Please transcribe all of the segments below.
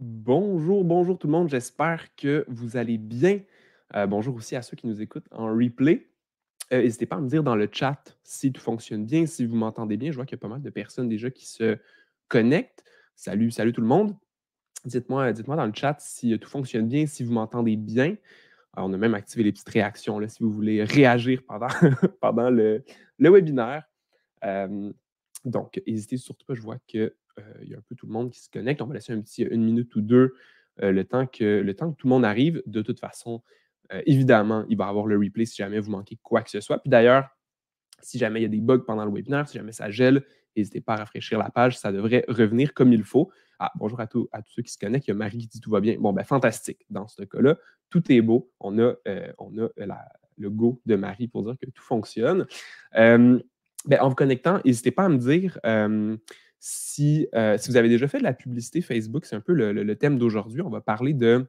Bonjour, bonjour tout le monde, j'espère que vous allez bien. Bonjour aussi à ceux qui nous écoutent en replay. N'hésitez pas à me dire dans le chat si tout fonctionne bien, si vous m'entendez bien. Je vois qu'il y a pas mal de personnes déjà qui se connectent. Salut, salut tout le monde. Dites-moi dans le chat si tout fonctionne bien, si vous m'entendez bien. On a même activé les petites réactions là, si vous voulez réagir pendant, pendant le webinaire. Euh, donc, n'hésitez surtout pas, je vois qu'il y a un peu tout le monde qui se connecte. On va laisser un petit 1 minute ou 2 le temps que tout le monde arrive. De toute façon, évidemment, il va y avoir le replay si jamais vous manquez quoi que ce soit. Puis d'ailleurs, si jamais il y a des bugs pendant le webinaire, si jamais ça gèle, n'hésitez pas à rafraîchir la page, ça devrait revenir comme il faut. Ah, bonjour à tous ceux qui se connectent. Il y a Marie qui dit tout va bien. Bon, ben fantastique. Dans ce cas-là, tout est beau. On a le go de Marie pour dire que tout fonctionne. Euh, en vous connectant, n'hésitez pas à me dire si vous avez déjà fait de la publicité Facebook. C'est un peu le thème d'aujourd'hui. On va parler de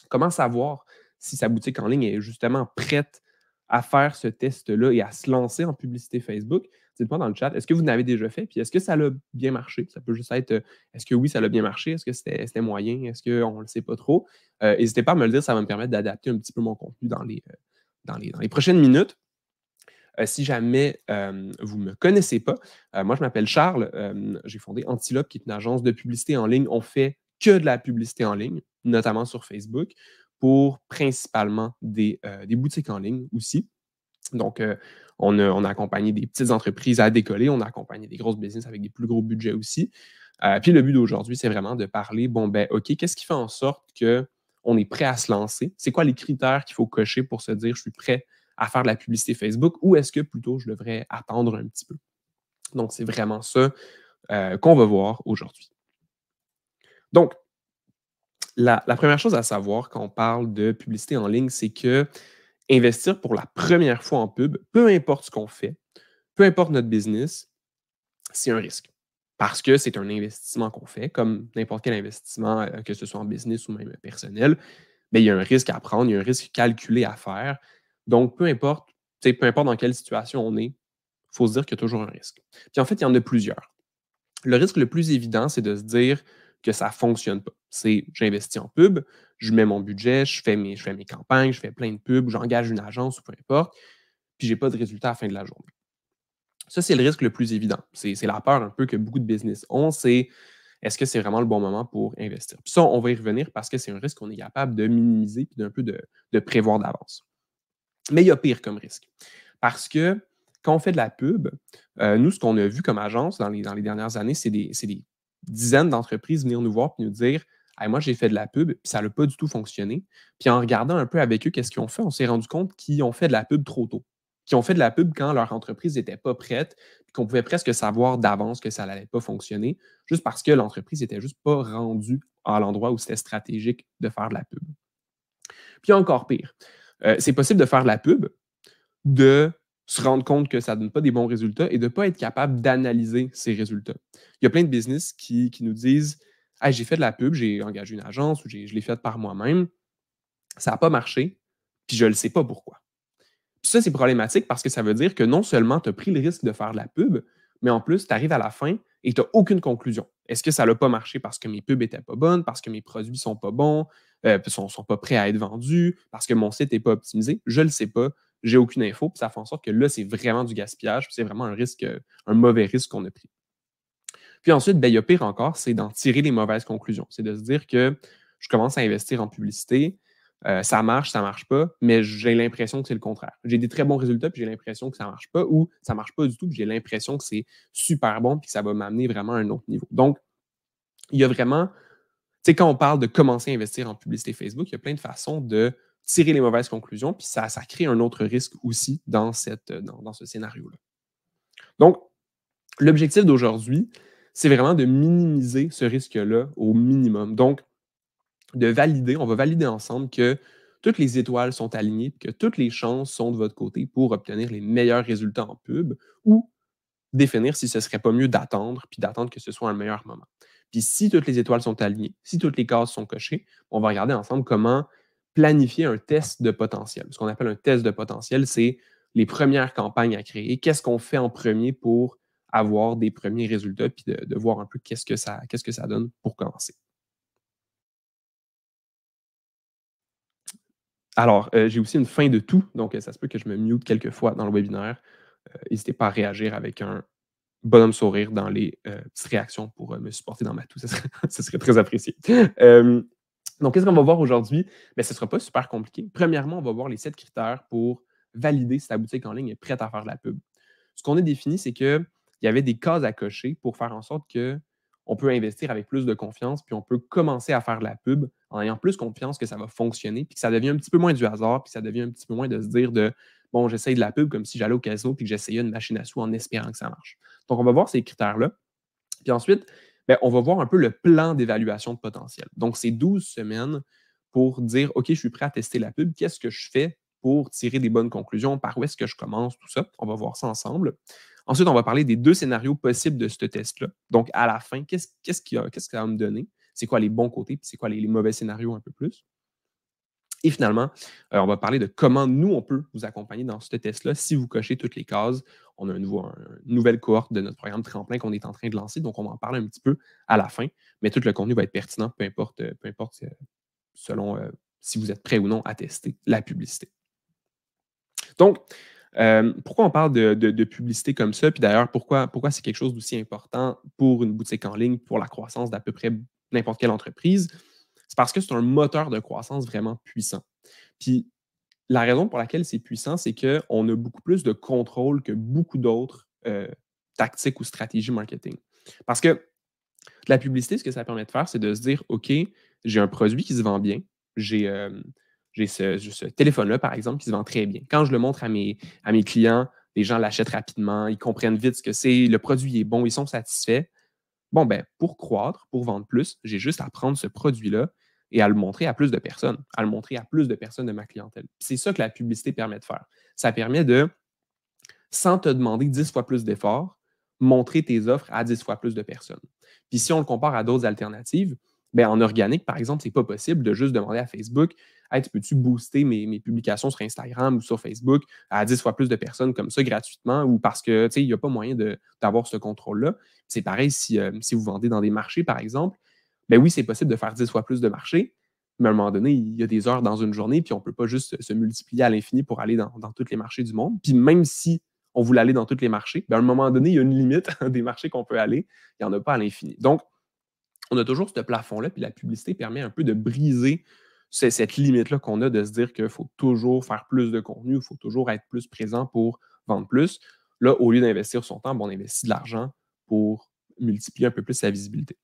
comment savoir si sa boutique en ligne est justement prête à faire ce test-là et à se lancer en publicité Facebook? Dites-moi dans le chat, est-ce que vous l'avez déjà fait? Puis est-ce que ça a bien marché? Ça peut juste être, est-ce que oui, ça a bien marché? Est-ce que c'était moyen? Est-ce qu'on ne le sait pas trop? N'hésitez pas à me le dire, ça va me permettre d'adapter un petit peu mon contenu dans les prochaines minutes. Si jamais vous ne me connaissez pas, moi je m'appelle Charles, j'ai fondé Antilope, qui est une agence de publicité en ligne. On fait que de la publicité en ligne, notamment sur Facebook, pour principalement des boutiques en ligne aussi. Donc, on a accompagné des petites entreprises à décoller, on a accompagné des grosses business avec des plus gros budgets aussi. Puis le but d'aujourd'hui, c'est vraiment de parler, bon, ben, OK, qu'est-ce qui fait en sorte qu'on est prêt à se lancer? C'est quoi les critères qu'il faut cocher pour se dire, je suis prêt à faire de la publicité Facebook, ou est-ce que plutôt je devrais attendre un petit peu? Donc, c'est vraiment ça qu'on va voir aujourd'hui. Donc, la première chose à savoir quand on parle de publicité en ligne, c'est que investir pour la première fois en pub, peu importe ce qu'on fait, peu importe notre business, c'est un risque. Parce que c'est un investissement qu'on fait, comme n'importe quel investissement, que ce soit en business ou même personnel, mais il y a un risque à prendre, il y a un risque calculé à faire. Donc, peu importe dans quelle situation on est, il faut se dire qu'il y a toujours un risque. Puis en fait, il y en a plusieurs. Le risque le plus évident, c'est de se dire que ça ne fonctionne pas. C'est j'investis en pub, je mets mon budget, je fais mes campagnes, je fais plein de pubs, j'engage une agence ou peu importe, puis je n'ai pas de résultat à la fin de la journée. Ça, c'est le risque le plus évident. C'est la peur un peu que beaucoup de business ont, c'est est-ce que c'est vraiment le bon moment pour investir? Puis ça, on va y revenir parce que c'est un risque qu'on est capable de minimiser puis d'un peu de prévoir d'avance. Mais il y a pire comme risque. Parce que quand on fait de la pub, nous, ce qu'on a vu comme agence dans les dernières années, c'est des dizaines d'entreprises venir nous voir et nous dire hey, moi, j'ai fait de la pub, puis ça n'a pas du tout fonctionné. Puis en regardant un peu avec eux, qu'est-ce qu'ils ont fait, on s'est rendu compte qu'ils ont fait de la pub trop tôt. Qu'ils ont fait de la pub quand leur entreprise n'était pas prête, puis qu'on pouvait presque savoir d'avance que ça n'allait pas fonctionner, juste parce que l'entreprise n'était juste pas rendue à l'endroit où c'était stratégique de faire de la pub. Puis encore pire, c'est possible de faire de la pub, de se rendre compte que ça ne donne pas des bons résultats et de ne pas être capable d'analyser ces résultats. Il y a plein de business qui nous disent hey, j'ai fait de la pub, j'ai engagé une agence ou je l'ai faite par moi-même, ça n'a pas marché, puis je ne le sais pas pourquoi. Puis ça, c'est problématique parce que ça veut dire que non seulement tu as pris le risque de faire de la pub, mais en plus, tu arrives à la fin et tu n'as aucune conclusion. Est-ce que ça n'a pas marché parce que mes pubs n'étaient pas bonnes, parce que mes produits ne sont pas bons, sont pas prêts à être vendus, parce que mon site n'est pas optimisé? Je ne le sais pas. J'ai aucune info. Puis ça fait en sorte que là, c'est vraiment du gaspillage. C'est vraiment un risque, un mauvais risque qu'on a pris. Puis ensuite, il y a pire encore, c'est d'en tirer les mauvaises conclusions. C'est de se dire que je commence à investir en publicité, ça marche pas, mais j'ai l'impression que c'est le contraire. J'ai des très bons résultats, puis j'ai l'impression que ça marche pas, ou ça marche pas du tout, puis j'ai l'impression que c'est super bon, puis que ça va m'amener vraiment à un autre niveau. Donc, il y a vraiment, tu sais, quand on parle de commencer à investir en publicité Facebook, il y a plein de façons de tirer les mauvaises conclusions, puis ça crée un autre risque aussi dans ce scénario-là. Donc, l'objectif d'aujourd'hui, c'est vraiment de minimiser ce risque-là au minimum. Donc, on va valider ensemble que toutes les étoiles sont alignées, que toutes les chances sont de votre côté pour obtenir les meilleurs résultats en pub ou définir si ce ne serait pas mieux d'attendre, puis d'attendre que ce soit un meilleur moment. Puis si toutes les étoiles sont alignées, si toutes les cases sont cochées, on va regarder ensemble comment planifier un test de potentiel. Ce qu'on appelle un test de potentiel, c'est les premières campagnes à créer. Qu'est-ce qu'on fait en premier pour avoir des premiers résultats, puis de voir un peu qu'est-ce que ça donne pour commencer. Alors, j'ai aussi une fin de tout, donc ça se peut que je me mute quelques fois dans le webinaire. N'hésitez pas à réagir avec un bonhomme sourire dans les petites réactions pour me supporter dans ma toux. Ça serait très apprécié. Donc, qu'est-ce qu'on va voir aujourd'hui? Ben, ce ne sera pas super compliqué. Premièrement, on va voir les 7 critères pour valider si ta boutique en ligne est prête à faire de la pub. Ce qu'on a défini, c'est qu'il y avait des cases à cocher pour faire en sorte qu'on peut investir avec plus de confiance, puis on peut commencer à faire de la pub en ayant plus confiance que ça va fonctionner, puis que ça devient un petit peu moins du hasard, puis ça devient un petit peu moins de se dire de bon, j'essaye de la pub comme si j'allais au casino puis que j'essayais une machine à sous en espérant que ça marche. Donc, on va voir ces critères-là. Puis ensuite, ben, on va voir un peu le plan d'évaluation de potentiel. Donc, c'est 12 semaines pour dire OK, je suis prêt à tester la pub. Qu'est-ce que je fais pour tirer des bonnes conclusions? Par où est-ce que je commence? Tout ça. On va voir ça ensemble. Ensuite, on va parler des 2 scénarios possibles de ce test-là. Donc, à la fin, qu'est-ce que ça va me donner? C'est quoi les bons côtés? Puis c'est quoi les mauvais scénarios un peu plus? Et finalement, on va parler de comment nous, on peut vous accompagner dans ce test-là. Si vous cochez toutes les cases, on a une nouvelle cohorte de notre programme Tremplin qu'on est en train de lancer, donc on va en parler un petit peu à la fin. Mais tout le contenu va être pertinent, peu importe selon si vous êtes prêt ou non à tester la publicité. Donc, pourquoi on parle de publicité comme ça? Puis d'ailleurs, pourquoi c'est quelque chose d'aussi important pour une boutique en ligne, pour la croissance d'à peu près n'importe quelle entreprise? C'est parce que c'est un moteur de croissance vraiment puissant. Puis la raison pour laquelle c'est puissant, c'est qu'on a beaucoup plus de contrôle que beaucoup d'autres tactiques ou stratégies marketing. Parce que la publicité, ce que ça permet de faire, c'est de se dire, OK, j'ai un produit qui se vend bien, j'ai ce téléphone-là, par exemple, qui se vend très bien. Quand je le montre à mes clients, les gens l'achètent rapidement, ils comprennent vite ce que c'est, le produit est bon, ils sont satisfaits. Bon, ben, pour croître, pour vendre plus, j'ai juste à prendre ce produit-là et à le montrer à plus de personnes, à le montrer à plus de personnes de ma clientèle. C'est ça que la publicité permet de faire. Ça permet de, sans te demander 10 fois plus d'efforts, montrer tes offres à 10 fois plus de personnes. Puis si on le compare à d'autres alternatives, ben en organique, par exemple, ce n'est pas possible de juste demander à Facebook hey, tu peux-tu booster mes publications sur Instagram ou sur Facebook à 10 fois plus de personnes comme ça gratuitement ou parce que il n'y a pas moyen d'avoir ce contrôle-là. C'est pareil si vous vendez dans des marchés, par exemple. Ben oui, c'est possible de faire 10 fois plus de marchés, mais à un moment donné, il y a des heures dans une journée, puis on ne peut pas juste se multiplier à l'infini pour aller dans tous les marchés du monde. Puis même si on voulait aller dans tous les marchés, ben à un moment donné, il y a une limite des marchés qu'on peut aller. Il n'y en a pas à l'infini. Donc, on a toujours ce plafond-là, puis la publicité permet un peu de briser cette limite-là qu'on a de se dire qu'il faut toujours faire plus de contenu, il faut toujours être plus présent pour vendre plus. Là, au lieu d'investir son temps, on investit de l'argent pour multiplier un peu plus sa visibilité.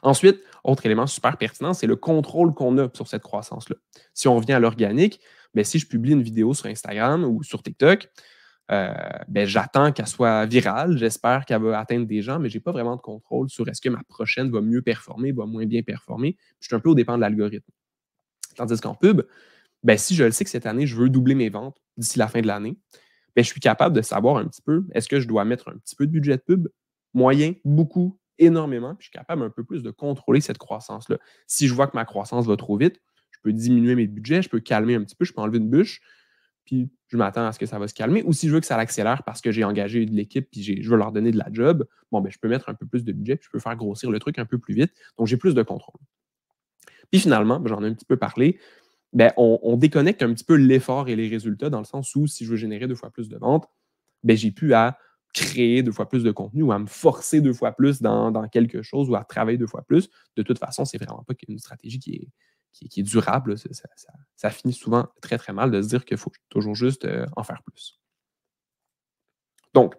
Ensuite, autre élément super pertinent, c'est le contrôle qu'on a sur cette croissance-là. Si on vient à l'organique, ben, si je publie une vidéo sur Instagram ou sur TikTok, ben, j'attends qu'elle soit virale, j'espère qu'elle va atteindre des gens, mais je n'ai pas vraiment de contrôle sur est-ce que ma prochaine va mieux performer, va moins bien performer. Je suis un peu au dépend de l'algorithme. Tandis qu'en pub, ben, si je le sais que cette année, je veux doubler mes ventes d'ici la fin de l'année, ben, je suis capable de savoir un petit peu, est-ce que je dois mettre un petit peu de budget de pub, moyen, beaucoup, énormément, puis je suis capable un peu plus de contrôler cette croissance-là. Si je vois que ma croissance va trop vite, je peux diminuer mes budgets, je peux calmer un petit peu, je peux enlever une bûche, puis je m'attends à ce que ça va se calmer. Ou si je veux que ça l'accélère parce que j'ai engagé de l'équipe puis je veux leur donner de la job, bon, ben, je peux mettre un peu plus de budget puis je peux faire grossir le truc un peu plus vite. Donc, j'ai plus de contrôle. Puis finalement, ben, j'en ai un petit peu parlé, ben, on déconnecte un petit peu l'effort et les résultats dans le sens où si je veux générer 2 fois plus de ventes, ben, j'ai plus à créer 2 fois plus de contenu ou à me forcer 2 fois plus dans quelque chose ou à travailler 2 fois plus. De toute façon, c'est vraiment pas une stratégie qui est durable. Ça finit souvent très, très mal de se dire qu'il faut toujours juste en faire plus. Donc,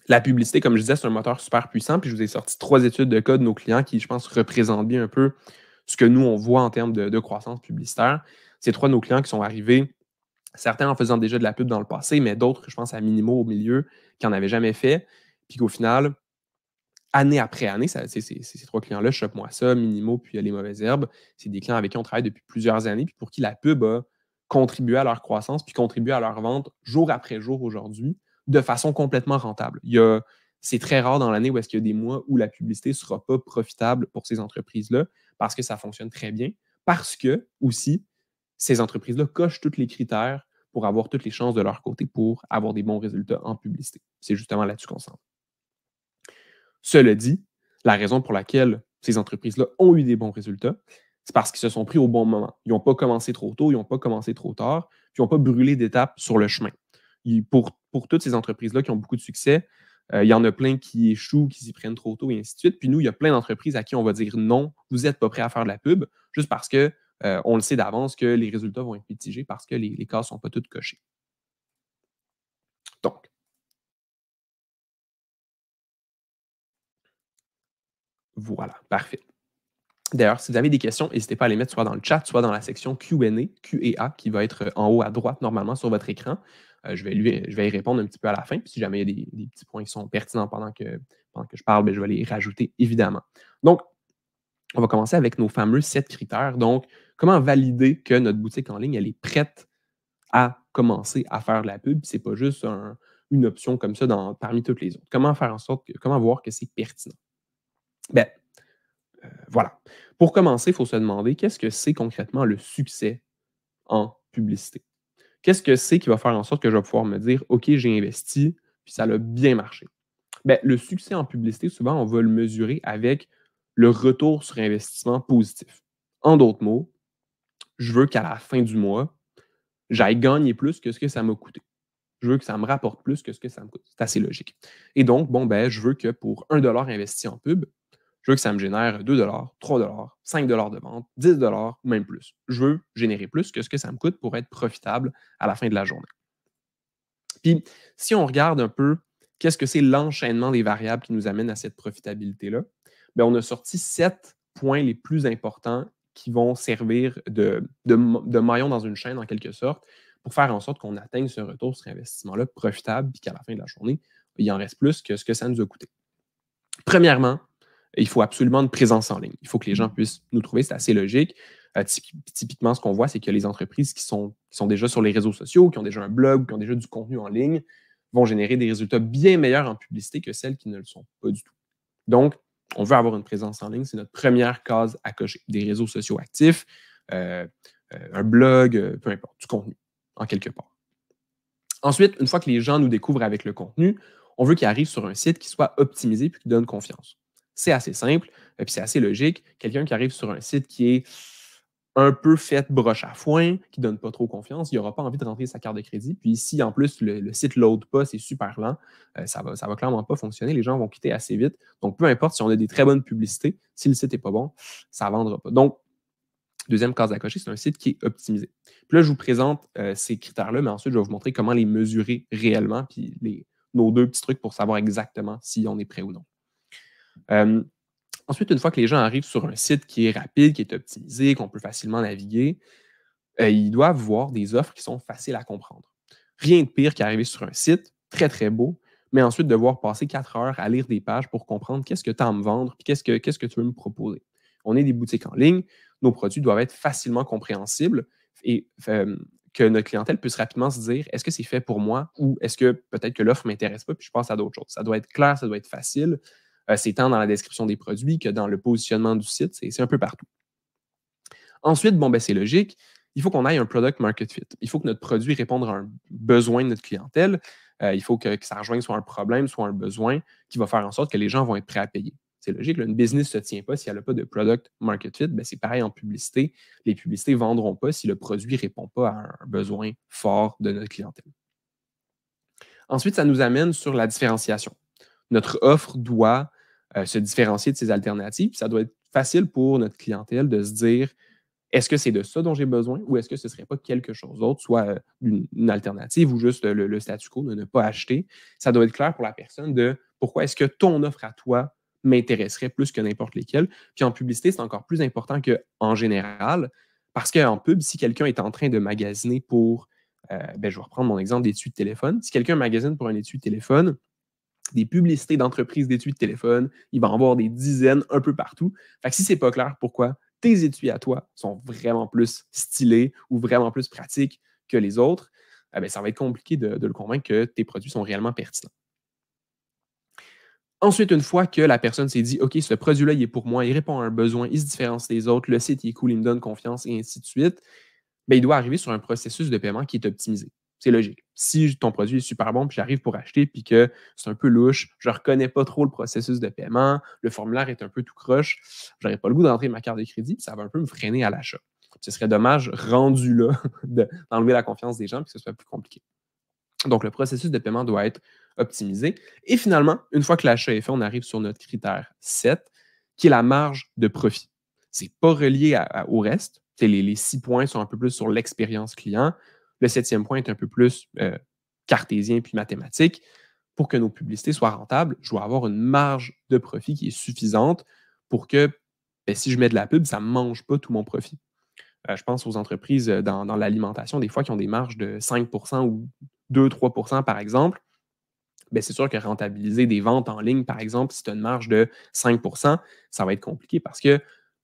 la publicité, comme je disais, c'est un moteur super puissant. Puis je vous ai sorti 3 études de cas de nos clients qui, je pense, représentent bien un peu ce que nous, on voit en termes de croissance publicitaire. C'est 3 de nos clients qui sont arrivés, certains en faisant déjà de la pub dans le passé, mais d'autres, je pense, à Minimo au milieu, qui n'en avaient jamais fait. Puis qu'au final, année après année, ces 3 clients-là, Chope-moi ça, Minimo, puis Les Mauvaises Herbes, c'est des clients avec qui on travaille depuis plusieurs années, puis pour qui la pub a contribué à leur croissance, puis contribué à leur vente jour après jour aujourd'hui, de façon complètement rentable. C'est très rare dans l'année où est-ce qu'il y a des mois où la publicité ne sera pas profitable pour ces entreprises-là, parce que ça fonctionne très bien, parce que, aussi, ces entreprises-là cochent tous les critères pour avoir toutes les chances de leur côté pour avoir des bons résultats en publicité. C'est justement là-dessus qu'on s'en va. Cela dit, la raison pour laquelle ces entreprises-là ont eu des bons résultats, c'est parce qu'ils se sont pris au bon moment. Ils n'ont pas commencé trop tôt, ils n'ont pas commencé trop tard, puis ils n'ont pas brûlé d'étapes sur le chemin. Pour toutes ces entreprises-là qui ont beaucoup de succès, il y en a plein qui échouent, qui s'y prennent trop tôt et ainsi de suite. Puis nous, il y a plein d'entreprises à qui on va dire non, vous n'êtes pas prêt à faire de la pub, juste parce que on le sait d'avance que les résultats vont être mitigés parce que les cases ne sont pas toutes cochées. Donc, voilà, parfait. D'ailleurs, si vous avez des questions, n'hésitez pas à les mettre soit dans le chat, soit dans la section Q&A, Q&A, qui va être en haut à droite normalement sur votre écran. Je vais y répondre un petit peu à la fin. Puis si jamais il y a des petits points qui sont pertinents pendant que je parle, bien, je vais les rajouter évidemment. Donc, on va commencer avec nos fameux 7 critères. Donc, comment valider que notre boutique en ligne, elle est prête à commencer à faire de la pub? Ce n'est pas juste une option comme ça parmi toutes les autres. Comment faire en sorte comment voir que c'est pertinent? Bien, voilà. Pour commencer, il faut se demander qu'est-ce que c'est concrètement le succès en publicité? Qu'est-ce que c'est qui va faire en sorte que je vais pouvoir me dire, OK, j'ai investi, puis ça a bien marché? Bien, le succès en publicité, souvent, on va le mesurer avec le retour sur investissement positif. En d'autres mots, je veux qu'à la fin du mois, j'aille gagner plus que ce que ça m'a coûté. Je veux que ça me rapporte plus que ce que ça me coûte. C'est assez logique. Et donc, bon, ben, je veux que pour 1 $ investi en pub, je veux que ça me génère 2 $, 3 $, 5 de vente, 10 ou même plus. Je veux générer plus que ce que ça me coûte pour être profitable à la fin de la journée. Puis, si on regarde un peu qu'est-ce que c'est l'enchaînement des variables qui nous amène à cette profitabilité-là, bien, on a sorti 7 points les plus importants qui vont servir de maillon dans une chaîne, en quelque sorte, pour faire en sorte qu'on atteigne ce retour sur investissement-là profitable, puis qu'à la fin de la journée, il en reste plus que ce que ça nous a coûté. Premièrement, il faut absolument une présence en ligne. Il faut que les gens puissent nous trouver, c'est assez logique. Typiquement, ce qu'on voit, c'est que les entreprises qui sont déjà sur les réseaux sociaux, qui ont déjà un blog, qui ont déjà du contenu en ligne, vont générer des résultats bien meilleurs en publicité que celles qui ne le sont pas du tout. Donc, on veut avoir une présence en ligne, c'est notre première case à cocher. Des réseaux sociaux actifs, un blog, peu importe, du contenu, en quelque part. Ensuite, une fois que les gens nous découvrent avec le contenu, on veut qu'ils arrivent sur un site qui soit optimisé puis qui donne confiance. C'est assez simple, puis c'est assez logique. Quelqu'un qui arrive sur un site qui est un peu fait broche à foin, qui ne donne pas trop confiance, il n'aura pas envie de rentrer sa carte de crédit. Puis si en plus le site ne load pas, c'est super lent, ça va clairement pas fonctionner. Les gens vont quitter assez vite. Donc, peu importe si on a des très bonnes publicités, si le site n'est pas bon, ça ne vendra pas. Donc, deuxième case à cocher, c'est un site qui est optimisé. Puis là, je vous présente ces critères-là, mais ensuite, je vais vous montrer comment les mesurer réellement, puis nos 2 petits trucs pour savoir exactement si on est prêt ou non. Ensuite, une fois que les gens arrivent sur un site qui est rapide, qui est optimisé, qu'on peut facilement naviguer, ils doivent voir des offres qui sont faciles à comprendre. Rien de pire qu'arriver sur un site, très, très beau, mais ensuite devoir passer 4 heures à lire des pages pour comprendre qu'est-ce que tu as à me vendre, puis qu'est-ce que tu veux me proposer. On est des boutiques en ligne, nos produits doivent être facilement compréhensibles et que notre clientèle puisse rapidement se dire est-ce que c'est fait pour moi ou est-ce que peut-être que l'offre ne m'intéresse pas puis je passe à d'autres choses. Ça doit être clair, ça doit être facile. C'est tant dans la description des produits que dans le positionnement du site, c'est un peu partout. Ensuite, bon, ben, c'est logique, il faut qu'on ait un product market fit. Il faut que notre produit réponde à un besoin de notre clientèle. Il faut que ça rejoigne soit un problème, soit un besoin qui va faire en sorte que les gens vont être prêts à payer. C'est logique, là, une business ne se tient pas si elle n'a pas de product market fit. Ben, c'est pareil en publicité. Les publicités ne vendront pas si le produit ne répond pas à un besoin fort de notre clientèle. Ensuite, ça nous amène sur la différenciation. Notre offre doit se différencier de ses alternatives. Ça doit être facile pour notre clientèle de se dire est-ce que c'est de ça dont j'ai besoin ou est-ce que ce ne serait pas quelque chose d'autre, soit une alternative ou juste le statu quo de ne pas acheter. Ça doit être clair pour la personne de pourquoi est-ce que ton offre à toi m'intéresserait plus que n'importe lesquelles. Puis en publicité, c'est encore plus important qu'en général, parce qu'en pub, si quelqu'un est en train de magasiner pour, ben, je vais reprendre mon exemple d'étui de téléphone. Si quelqu'un magasine pour un étui de téléphone, des publicités d'entreprises d'étuis de téléphone, il va en avoir des dizaines un peu partout. Fait que si c'est pas clair pourquoi tes étuis à toi sont vraiment plus stylés ou vraiment plus pratiques que les autres, ben, ça va être compliqué de le convaincre que tes produits sont réellement pertinents. Ensuite, une fois que la personne s'est dit « OK, ce produit-là, il est pour moi, il répond à un besoin, il se différencie des autres, le site il est cool, il me donne confiance, et ainsi de suite », ben, il doit arriver sur un processus de paiement qui est optimisé. C'est logique. Si ton produit est super bon, puis j'arrive pour acheter, puis que c'est un peu louche, je ne reconnais pas trop le processus de paiement, le formulaire est un peu tout croche, je n'aurais pas le goût d'entrer ma carte de crédit, puis ça va un peu me freiner à l'achat. Ce serait dommage, rendu là, d'enlever la confiance des gens, puis que ce soit plus compliqué. Donc, le processus de paiement doit être optimisé. Et finalement, une fois que l'achat est fait, on arrive sur notre critère 7, qui est la marge de profit. Ce n'est pas relié au reste. Les 6 points sont un peu plus sur l'expérience client. Le 7e point est un peu plus cartésien puis mathématique. Pour que nos publicités soient rentables, je dois avoir une marge de profit qui est suffisante pour que, si je mets de la pub, ça ne mange pas tout mon profit. Je pense aux entreprises dans l'alimentation, des fois, qui ont des marges de 5 ou 2-3 par exemple. Bien, c'est sûr que rentabiliser des ventes en ligne, par exemple, si tu as une marge de 5 ça va être compliqué parce que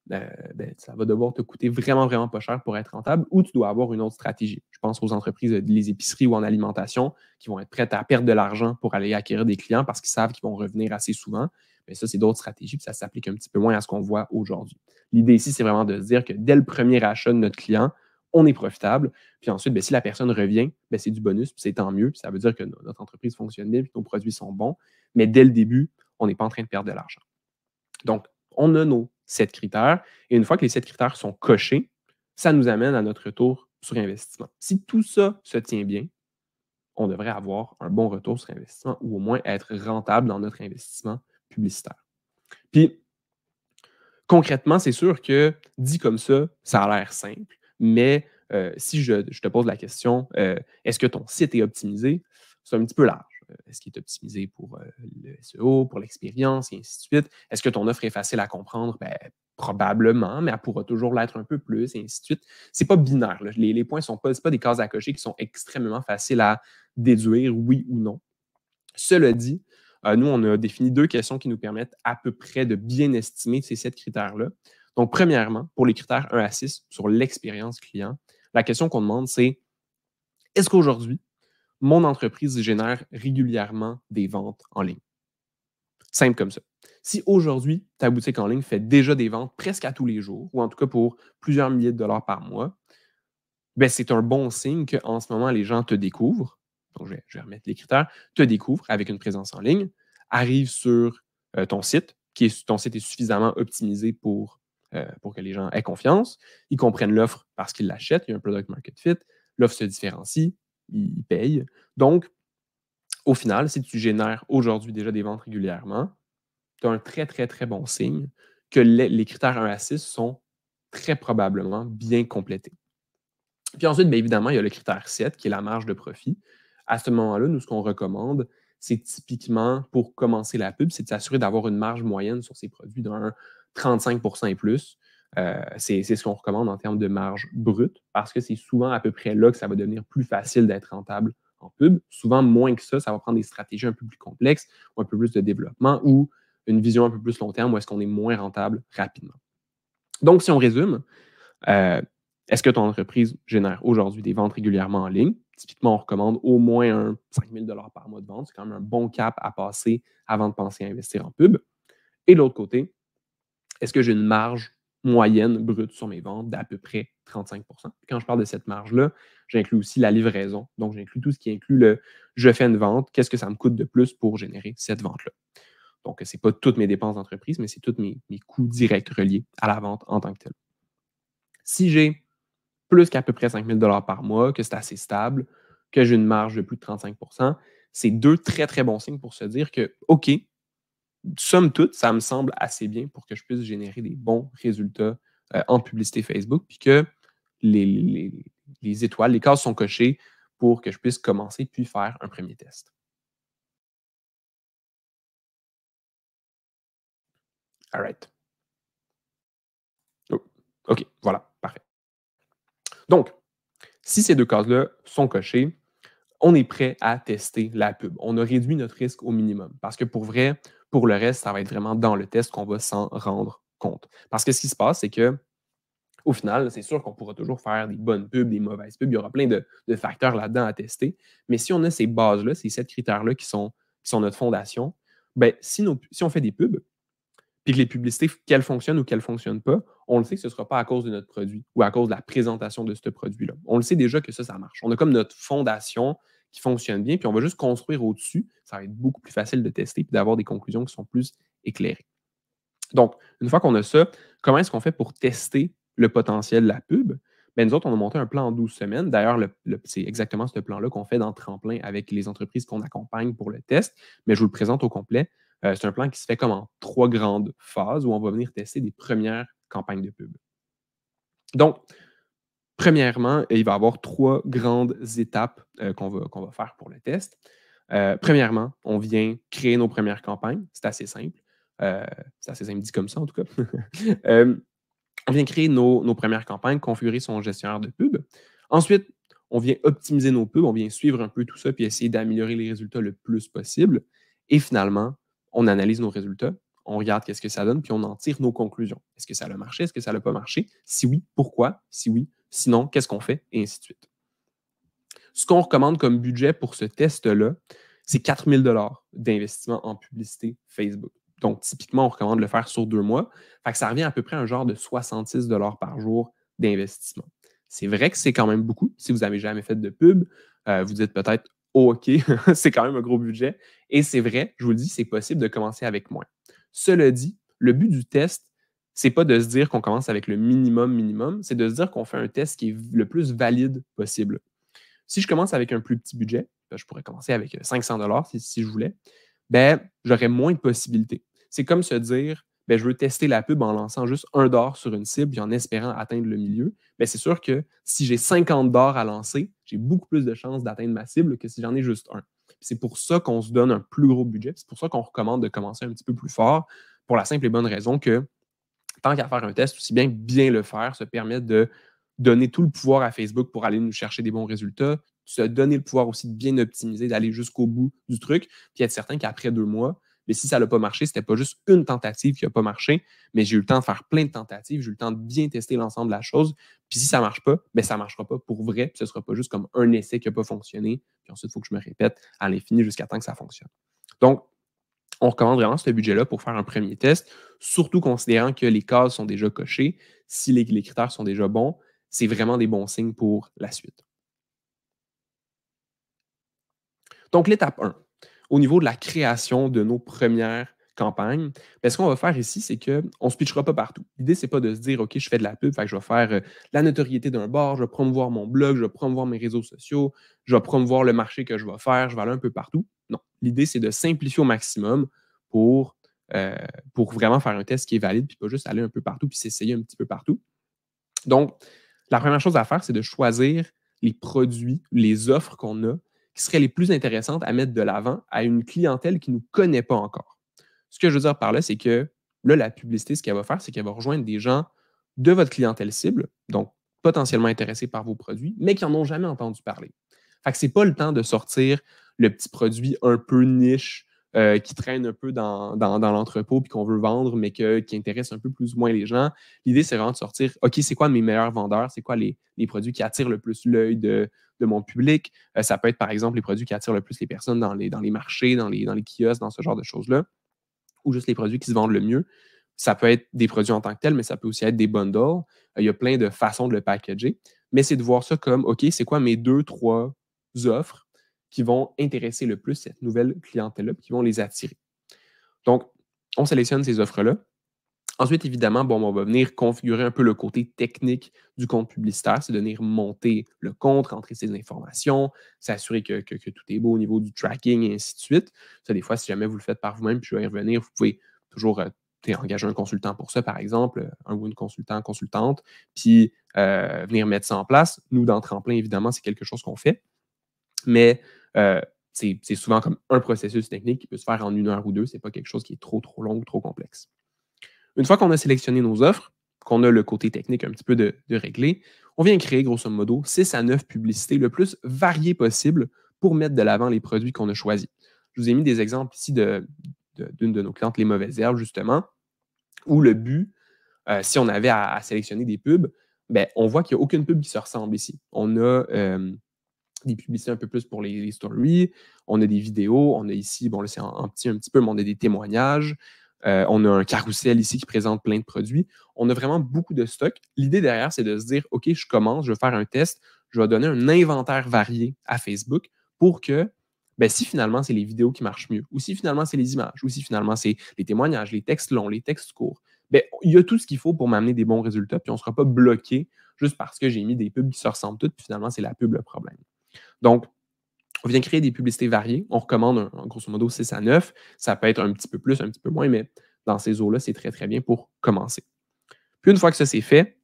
ça va devoir te coûter vraiment, vraiment pas cher pour être rentable ou tu dois avoir une autre stratégie. Je pense aux entreprises, les épiceries ou en alimentation qui vont être prêtes à perdre de l'argent pour aller acquérir des clients parce qu'ils savent qu'ils vont revenir assez souvent. Mais ça, c'est d'autres stratégies, puis ça s'applique un petit peu moins à ce qu'on voit aujourd'hui. L'idée ici, c'est vraiment de se dire que dès le premier achat de notre client, on est profitable. Puis ensuite, si la personne revient, c'est du bonus, puis c'est tant mieux. Puis ça veut dire que notre entreprise fonctionne bien, puis que nos produits sont bons. Mais dès le début, on n'est pas en train de perdre de l'argent. Donc, on a nos 7 critères. Et une fois que les 7 critères sont cochés, ça nous amène à notre retour sur investissement. Si tout ça se tient bien, on devrait avoir un bon retour sur investissement ou au moins être rentable dans notre investissement publicitaire. Puis, concrètement, c'est sûr que dit comme ça, ça a l'air simple, mais si je te pose la question, est-ce que ton site est optimisé? C'est un petit peu large. Est-ce qu'il est optimisé pour le SEO, pour l'expérience et ainsi de suite? Est-ce que ton offre est facile à comprendre? Probablement, mais elle pourra toujours l'être un peu plus, et ainsi de suite. C'est pas binaire. Là. Les points sont pas des cases à cocher qui sont extrêmement faciles à déduire, oui ou non. Cela dit, nous, on a défini 2 questions qui nous permettent à peu près de bien estimer ces 7 critères-là. Donc, premièrement, pour les critères 1 à 6 sur l'expérience client, la question qu'on demande, c'est est-ce qu'aujourd'hui, mon entreprise génère régulièrement des ventes en ligne? Simple comme ça. Si aujourd'hui, ta boutique en ligne fait déjà des ventes presque à tous les jours, ou en tout cas pour plusieurs milliers de dollars par mois, c'est un bon signe qu'en ce moment, les gens te découvrent. Donc, je vais remettre les critères. Te découvrent avec une présence en ligne, arrivent sur ton site, ton site est suffisamment optimisé pour que les gens aient confiance. Ils comprennent l'offre parce qu'ils l'achètent. Il y a un product market fit. L'offre se différencie. Ils payent. Donc, au final, si tu génères aujourd'hui déjà des ventes régulièrement, tu as un très, très, très bon signe que les critères 1 à 6 sont très probablement bien complétés. Puis ensuite, bien évidemment, il y a le critère 7 qui est la marge de profit. À ce moment-là, nous, ce qu'on recommande, c'est typiquement pour commencer la pub, c'est de s'assurer d'avoir une marge moyenne sur ces produits d'un 35 et plus. C'est ce qu'on recommande en termes de marge brute parce que c'est souvent à peu près là que ça va devenir plus facile d'être rentable en pub. Souvent, moins que ça va prendre des stratégies un peu plus complexes ou un peu plus de développement ou une vision un peu plus long terme où est-ce qu'on est moins rentable rapidement. Donc, si on résume, est-ce que ton entreprise génère aujourd'hui des ventes régulièrement en ligne? Typiquement, on recommande au moins un 5 000 par mois de vente. C'est quand même un bon cap à passer avant de penser à investir en pub. Et de l'autre côté, est-ce que j'ai une marge moyenne brute sur mes ventes d'à peu près 35 Quand je parle de cette marge-là, j'inclus aussi la livraison. Donc, j'inclus tout ce qui inclut le je fais une vente, qu'est-ce que ça me coûte de plus pour générer cette vente-là. Donc, ce n'est pas toutes mes dépenses d'entreprise, mais c'est tous mes coûts directs reliés à la vente en tant que telle. Si j'ai plus qu'à peu près 5 000 par mois, que c'est assez stable, que j'ai une marge de plus de 35 c'est 2 très, très bons signes pour se dire que, OK, somme toute, ça me semble assez bien pour que je puisse générer des bons résultats en publicité Facebook, puis que les étoiles, les cases sont cochées pour que je puisse commencer puis faire un premier test. All right. Oh, OK, voilà, parfait. Donc, si ces 2 cases-là sont cochées, on est prêt à tester la pub. On a réduit notre risque au minimum parce que pour vrai, pour le reste, ça va être vraiment dans le test qu'on va s'en rendre compte. Parce que ce qui se passe, c'est que au final, c'est sûr qu'on pourra toujours faire des bonnes pubs, des mauvaises pubs. Il y aura plein de facteurs là-dedans à tester. Mais si on a ces bases-là, ces 7 critères-là qui sont notre fondation, si on fait des pubs, puis que les publicités, qu'elles fonctionnent ou qu'elles ne fonctionnent pas, on le sait que ce ne sera pas à cause de notre produit ou à cause de la présentation de ce produit-là. On le sait déjà que ça marche. On a comme notre fondation qui fonctionne bien, puis on va juste construire au-dessus. Ça va être beaucoup plus facile de tester et d'avoir des conclusions qui sont plus éclairées. Donc, une fois qu'on a ça, comment est-ce qu'on fait pour tester le potentiel de la pub? Bien, nous autres, on a monté un plan en 12 semaines. D'ailleurs, c'est exactement ce plan-là qu'on fait dans Tremplin avec les entreprises qu'on accompagne pour le test, mais je vous le présente au complet. C'est un plan qui se fait comme en 3 grandes phases où on va venir tester des premières campagnes de pub. Donc, premièrement, il va y avoir 3 grandes étapes qu'on va faire pour le test. Premièrement, on vient créer nos premières campagnes. C'est assez simple. C'est assez simple dit comme ça, en tout cas. On vient créer nos premières campagnes, configurer son gestionnaire de pub. Ensuite, on vient optimiser nos pubs, on vient suivre un peu tout ça puis essayer d'améliorer les résultats le plus possible. Et finalement, on analyse nos résultats, on regarde qu'est-ce que ça donne, puis on en tire nos conclusions. Est-ce que ça a marché? Est-ce que ça n'a pas marché? Si oui, pourquoi? Si oui, sinon, qu'est-ce qu'on fait? Et ainsi de suite. Ce qu'on recommande comme budget pour ce test-là, c'est 4 000 d'investissement en publicité Facebook. Donc, typiquement, on recommande de le faire sur 2 mois. Fait que ça revient à peu près à un genre de 66 par jour d'investissement. C'est vrai que c'est quand même beaucoup. Si vous n'avez jamais fait de pub, vous dites peut-être oh, OK, c'est quand même un gros budget. Et c'est vrai, je vous le dis, c'est possible de commencer avec moins. Cela dit, le but du test, c'est pas de se dire qu'on commence avec le minimum, c'est de se dire qu'on fait un test qui est le plus valide possible. Si je commence avec un plus petit budget, je pourrais commencer avec 500 si je voulais, ben, j'aurais moins de possibilités. C'est comme se dire, ben, je veux tester la pub en lançant juste $1 sur une cible et en espérant atteindre le milieu. Ben, c'est sûr que si j'ai 50 à lancer, j'ai beaucoup plus de chances d'atteindre ma cible que si j'en ai juste un. C'est pour ça qu'on se donne un plus gros budget. C'est pour ça qu'on recommande de commencer un petit peu plus fort, pour la simple et bonne raison que tant qu'à faire un test, aussi bien le faire, se permettre de donner tout le pouvoir à Facebook pour aller nous chercher des bons résultats, se donner le pouvoir aussi de bien optimiser, d'aller jusqu'au bout du truc, puis être certain qu'après 2 mois, mais si ça n'a pas marché, c'était pas juste une tentative qui n'a pas marché, mais j'ai eu le temps de faire plein de tentatives, j'ai eu le temps de bien tester l'ensemble de la chose, puis si ça ne marche pas, ben ça ne marchera pas pour vrai, puis ce ne sera pas juste comme un essai qui n'a pas fonctionné, puis ensuite, il faut que je me répète à l'infini jusqu'à temps que ça fonctionne. Donc, on recommande vraiment ce budget-là pour faire un premier test, surtout considérant que les cases sont déjà cochées. Si les critères sont déjà bons, c'est vraiment des bons signes pour la suite. Donc, l'étape 1, au niveau de la création de nos premières campagnes, ben, ce qu'on va faire ici, c'est qu'on ne se pitchera pas partout. L'idée, ce n'est pas de se dire, OK, je fais de la pub, fait que je vais faire la notoriété d'un bar, je vais promouvoir mon blog, je vais promouvoir mes réseaux sociaux, je vais promouvoir le marché que je vais faire, je vais aller un peu partout. Non. L'idée, c'est de simplifier au maximum pour, euh, pour vraiment faire un test qui est valide, puis pas juste aller un peu partout, puis s'essayer un petit peu partout. Donc, la première chose à faire, c'est de choisir les produits, les offres qu'on a qui seraient les plus intéressantes à mettre de l'avant à une clientèle qui ne nous connaît pas encore. Ce que je veux dire par là, c'est que là, la publicité, ce qu'elle va faire, c'est qu'elle va rejoindre des gens de votre clientèle cible, donc potentiellement intéressés par vos produits, mais qui n'en ont jamais entendu parler. Fait que ce n'est pas le temps de sortir le petit produit un peu niche qui traîne un peu dans l'entrepôt puis qu'on veut vendre, mais qui intéresse un peu plus ou moins les gens. L'idée, c'est vraiment de sortir, OK, c'est quoi mes meilleurs vendeurs? C'est quoi les produits qui attirent le plus l'œil de mon public? Ça peut être, par exemple, les produits qui attirent le plus les personnes dans les marchés, dans les kiosques, dans ce genre de choses-là, ou juste les produits qui se vendent le mieux. Ça peut être des produits en tant que tels, mais ça peut aussi être des bundles. Il y a plein de façons de le packager. Mais c'est de voir ça comme, OK, c'est quoi mes 2-3 offres qui vont intéresser le plus cette nouvelle clientèle-là, qui vont les attirer. Donc, on sélectionne ces offres-là. Ensuite, évidemment, bon, on va venir configurer un peu le côté technique du compte publicitaire, c'est de venir monter le compte, rentrer ses informations, s'assurer que tout est beau au niveau du tracking et ainsi de suite. Ça, des fois, si jamais vous le faites par vous-même, puis je vais y revenir, vous pouvez toujours engager un consultant pour ça, par exemple, un ou une consultante, puis venir mettre ça en place. Nous, dans Tremplin, évidemment, c'est quelque chose qu'on fait, mais c'est souvent comme un processus technique qui peut se faire en 1 heure ou 2. Ce n'est pas quelque chose qui est trop long ou trop complexe. Une fois qu'on a sélectionné nos offres, qu'on a le côté technique un petit peu de réglé, on vient créer grosso modo 6 à 9 publicités le plus variées possible pour mettre de l'avant les produits qu'on a choisis. Je vous ai mis des exemples ici d'une de nos clientes, les mauvaises herbes, justement, où le but, si on avait à sélectionner des pubs, ben, on voit qu'il n'y a aucune pub qui se ressemble ici. On a des publicités un peu plus pour les stories, on a des vidéos, on a ici, bon là c'est en petit un petit peu, mais on a des témoignages, On a un carrousel ici qui présente plein de produits. On a vraiment beaucoup de stock. L'idée derrière, c'est de se dire, OK, je commence, je vais faire un test, je vais donner un inventaire varié à Facebook pour que, ben, si finalement c'est les vidéos qui marchent mieux, ou si finalement c'est les images, ou si finalement c'est les témoignages, les textes longs, les textes courts, ben, il y a tout ce qu'il faut pour m'amener des bons résultats, puis on ne sera pas bloqué juste parce que j'ai mis des pubs qui se ressemblent toutes, puis finalement c'est la pub le problème. Donc, on vient créer des publicités variées. On recommande grosso modo 6 à 9. Ça peut être un petit peu plus, un petit peu moins, mais dans ces eaux-là, c'est très, très bien pour commencer. Puis une fois que ça c'est fait,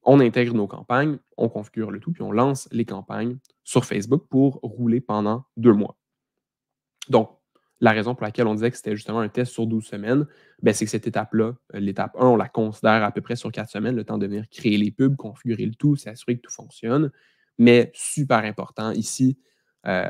on intègre nos campagnes, on configure le tout, puis on lance les campagnes sur Facebook pour rouler pendant 2 mois. Donc, la raison pour laquelle on disait que c'était justement un test sur 12 semaines, ben, c'est que cette étape-là, l'étape 1, on la considère à peu près sur 4 semaines, le temps de venir créer les pubs, configurer le tout, s'assurer que tout fonctionne. Mais super important ici,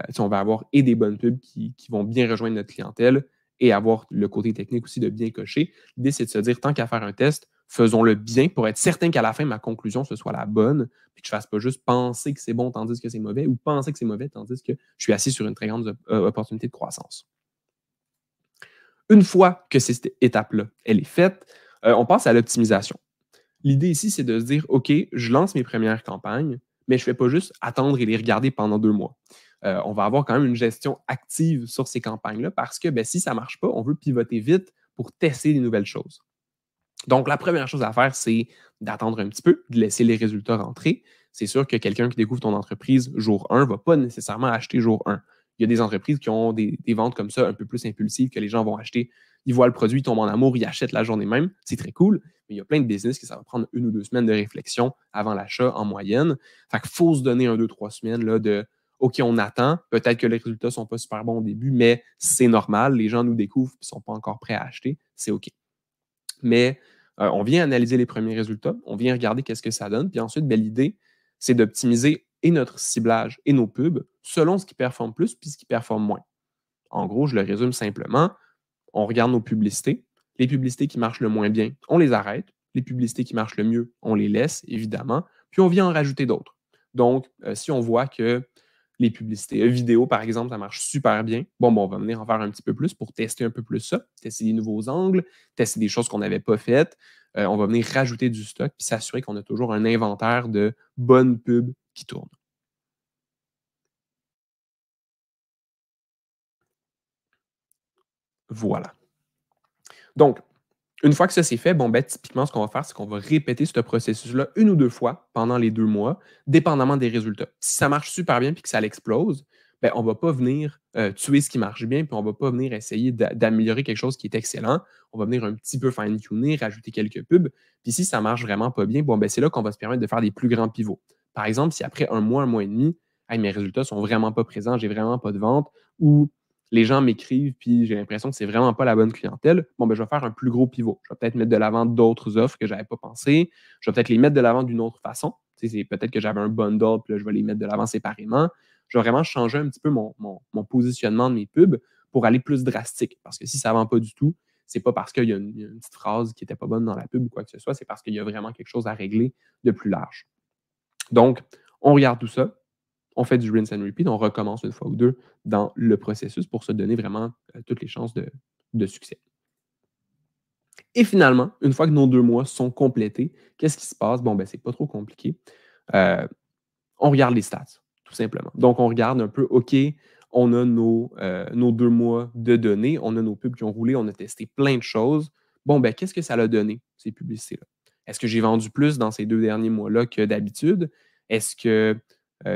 si on va avoir et des bonnes pubs qui vont bien rejoindre notre clientèle et avoir le côté technique aussi de bien cocher. L'idée, c'est de se dire, tant qu'à faire un test, faisons-le bien pour être certain qu'à la fin, ma conclusion, ce soit la bonne, puis que je ne fasse pas juste penser que c'est bon tandis que c'est mauvais ou penser que c'est mauvais tandis que je suis assis sur une très grande opportunité de croissance. Une fois que cette étape-là, elle est faite, on passe à l'optimisation. L'idée ici, c'est de se dire, OK, je lance mes premières campagnes, mais je ne fais pas juste attendre et les regarder pendant 2 mois. On va avoir quand même une gestion active sur ces campagnes-là parce que ben, si ça ne marche pas, on veut pivoter vite pour tester des nouvelles choses. Donc, la première chose à faire, c'est d'attendre un petit peu, de laisser les résultats rentrer. C'est sûr que quelqu'un qui découvre ton entreprise jour 1 ne va pas nécessairement acheter jour 1. Il y a des entreprises qui ont des ventes comme ça un peu plus impulsives que les gens vont acheter. Ils voient le produit, ils tombent en amour, ils achètent la journée même. C'est très cool, mais il y a plein de business que ça va prendre 1 ou 2 semaines de réflexion avant l'achat en moyenne. Fait qu'il faut se donner 1, 2, 3 semaines là, de OK, on attend. Peut-être que les résultats ne sont pas super bons au début, mais c'est normal. Les gens nous découvrent et ne sont pas encore prêts à acheter. C'est OK. Mais on vient analyser les premiers résultats, on vient regarder qu'est-ce que ça donne, puis ensuite, ben, l'idée, c'est d'optimiser et notre ciblage et nos pubs selon ce qui performe plus puis ce qui performe moins. En gros, je le résume simplement, on regarde nos publicités. Les publicités qui marchent le moins bien, on les arrête. Les publicités qui marchent le mieux, on les laisse, évidemment, puis on vient en rajouter d'autres. Donc, si on voit que les publicités vidéo, par exemple, ça marche super bien. Bon, on va venir en faire un petit peu plus pour tester un peu plus ça, tester des nouveaux angles, tester des choses qu'on n'avait pas faites. On va venir rajouter du stock puis s'assurer qu'on a toujours un inventaire de bonnes pubs qui tournent. Voilà. Donc, une fois que ça c'est fait, bon, ben, typiquement, ce qu'on va faire, c'est qu'on va répéter ce processus-là 1 ou 2 fois pendant les 2 mois, dépendamment des résultats. Si ça marche super bien puis que ça l'explose, ben, on ne va pas venir tuer ce qui marche bien, puis on ne va pas venir essayer d'améliorer quelque chose qui est excellent. On va venir un petit peu fine-tuner, rajouter quelques pubs. Puis si ça marche vraiment pas bien, bon, ben, c'est là qu'on va se permettre de faire des plus grands pivots. Par exemple, si après 1 mois et demi, hey, mes résultats sont vraiment pas présents, j'ai vraiment pas de vente, ou les gens m'écrivent, puis j'ai l'impression que c'est vraiment pas la bonne clientèle, bon, ben, je vais faire un plus gros pivot. Je vais peut-être mettre de l'avant d'autres offres que je n'avais pas pensé. Je vais peut-être les mettre de l'avant d'une autre façon. Tu sais, c'est peut-être que j'avais un bundle, puis là, je vais les mettre de l'avant séparément. Je vais vraiment changer un petit peu mon positionnement de mes pubs pour aller plus drastique. Parce que si ça ne vend pas du tout, c'est pas parce qu'il y a une petite phrase qui n'était pas bonne dans la pub ou quoi que ce soit, c'est parce qu'il y a vraiment quelque chose à régler de plus large. Donc, on regarde tout ça, on fait du rinse and repeat, on recommence 1 fois ou 2 dans le processus pour se donner vraiment toutes les chances de succès. Et finalement, une fois que nos 2 mois sont complétés, qu'est-ce qui se passe? Bon, ben, c'est pas trop compliqué. On regarde les stats, tout simplement. Donc, on regarde un peu, OK, on a nos 2 mois de données, on a nos pubs qui ont roulé, on a testé plein de choses. Bon, ben, qu'est-ce que ça a donné, ces publicités-là? Est-ce que j'ai vendu plus dans ces 2 derniers mois-là que d'habitude? Est-ce que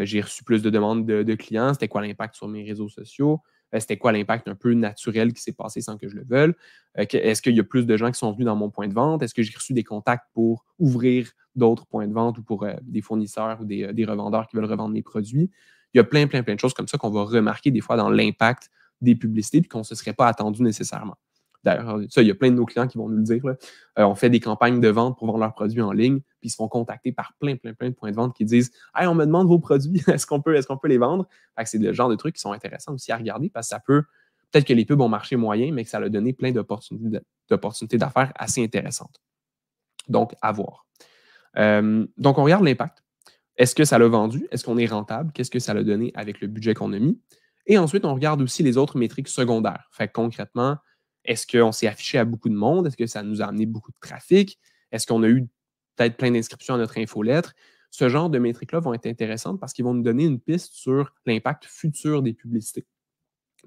j'ai reçu plus de demandes de clients? C'était quoi l'impact sur mes réseaux sociaux? C'était quoi l'impact un peu naturel qui s'est passé sans que je le veuille? Est-ce qu'il y a plus de gens qui sont venus dans mon point de vente? Est-ce que j'ai reçu des contacts pour ouvrir d'autres points de vente ou pour des fournisseurs ou des revendeurs qui veulent revendre mes produits? Il y a plein de choses comme ça qu'on va remarquer des fois dans l'impact des publicités puis qu'on ne se serait pas attendu nécessairement. D'ailleurs, ça, il y a plein de nos clients qui vont nous le dire. Là. On fait des campagnes de vente pour vendre leurs produits en ligne, puis ils se font contacter par plein de points de vente qui disent Hey, on me demande vos produits, est-ce qu'on peut les vendre? Fait que c'est le genre de trucs qui sont intéressants aussi à regarder parce que ça peut, peut-être que les pubs ont marché moyen, mais que ça a donné plein d'opportunités d'affaires assez intéressantes. Donc, à voir. Donc, on regarde l'impact. Est-ce que ça l'a vendu? Est-ce qu'on est rentable? Qu'est-ce que ça l'a donné avec le budget qu'on a mis? Et ensuite, on regarde aussi les autres métriques secondaires. Fait que concrètement, Est-ce qu'on s'est affiché à beaucoup de monde? Est-ce que ça nous a amené beaucoup de trafic? Est-ce qu'on a eu peut-être plein d'inscriptions à notre infolettre? Ce genre de métriques-là vont être intéressantes parce qu'ils vont nous donner une piste sur l'impact futur des publicités.